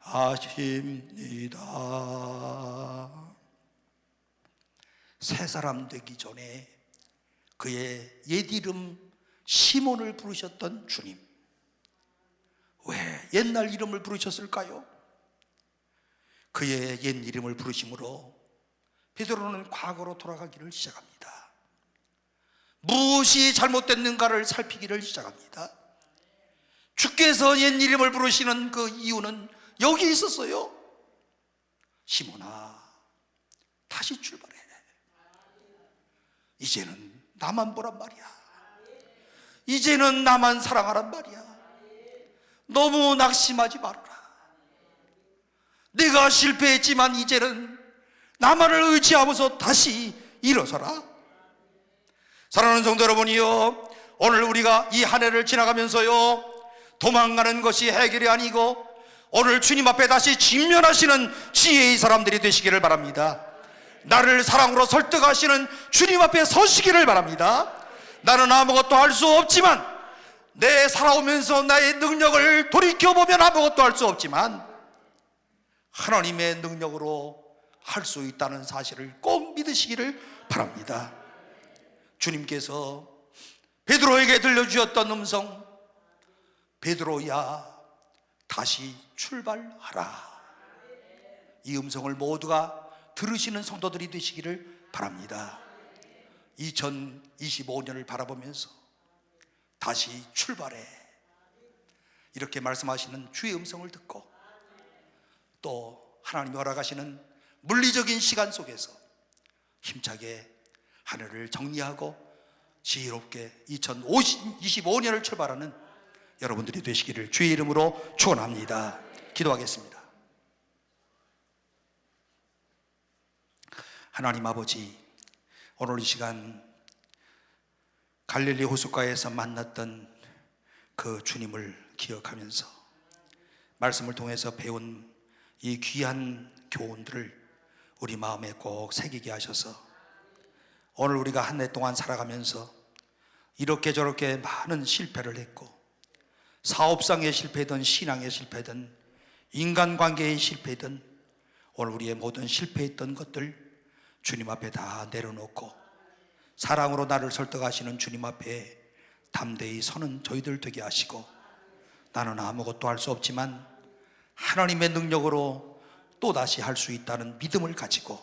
아십니다. 새 사람 되기 전에 그의 옛 이름 시몬을 부르셨던 주님, 왜 옛날 이름을 부르셨을까요? 그의 옛 이름을 부르심으로 베드로는 과거로 돌아가기를 시작합니다. 무엇이 잘못됐는가를 살피기를 시작합니다. 주께서 옛 이름을 부르시는 그 이유는 여기 있었어요. 시몬아, 다시 출발해. 이제는 나만 보란 말이야. 이제는 나만 사랑하란 말이야. 너무 낙심하지 말아라. 내가 실패했지만 이제는 나만을 의지하면서 다시 일어서라. 사랑하는 성도 여러분이요, 오늘 우리가 이 한 해를 지나가면서요, 도망가는 것이 해결이 아니고 오늘 주님 앞에 다시 직면하시는 지혜의 사람들이 되시기를 바랍니다. 나를 사랑으로 설득하시는 주님 앞에 서시기를 바랍니다. 나는 아무것도 할 수 없지만, 내 살아오면서 나의 능력을 돌이켜보면 아무것도 할 수 없지만 하나님의 능력으로 할 수 있다는 사실을 꼭 믿으시기를 바랍니다. 주님께서 베드로에게 들려주셨던 음성, 베드로야 다시 출발하라. 이 음성을 모두가 들으시는 성도들이 되시기를 바랍니다. 2025년을 바라보면서 다시 출발해, 이렇게 말씀하시는 주의 음성을 듣고, 또 하나님이 허락하시는 물리적인 시간 속에서 힘차게 하늘을 정리하고 지혜롭게 2025년을 출발하는 여러분들이 되시기를 주의 이름으로 축원합니다. 기도하겠습니다. 하나님 아버지, 오늘 이 시간 갈릴리 호숫가에서 만났던 그 주님을 기억하면서 말씀을 통해서 배운 이 귀한 교훈들을 우리 마음에 꼭 새기게 하셔서 오늘 우리가 한 해 동안 살아가면서 이렇게 저렇게 많은 실패를 했고, 사업상의 실패든 신앙의 실패든 인간관계의 실패든 오늘 우리의 모든 실패했던 것들 주님 앞에 다 내려놓고 사랑으로 나를 설득하시는 주님 앞에 담대히 서는 저희들 되게 하시고, 나는 아무것도 할 수 없지만 하나님의 능력으로 또다시 할 수 있다는 믿음을 가지고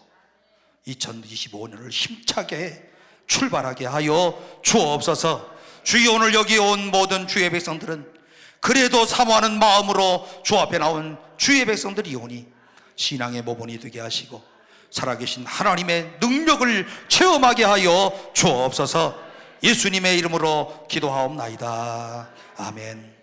2025년을 힘차게 출발하게 하여 주옵소서. 주여, 오늘 여기 온 모든 주의 백성들은 그래도 사모하는 마음으로 주 앞에 나온 주의 백성들이 오니 신앙의 모본이 되게 하시고 살아계신 하나님의 능력을 체험하게 하여 주옵소서. 예수님의 이름으로 기도하옵나이다. 아멘.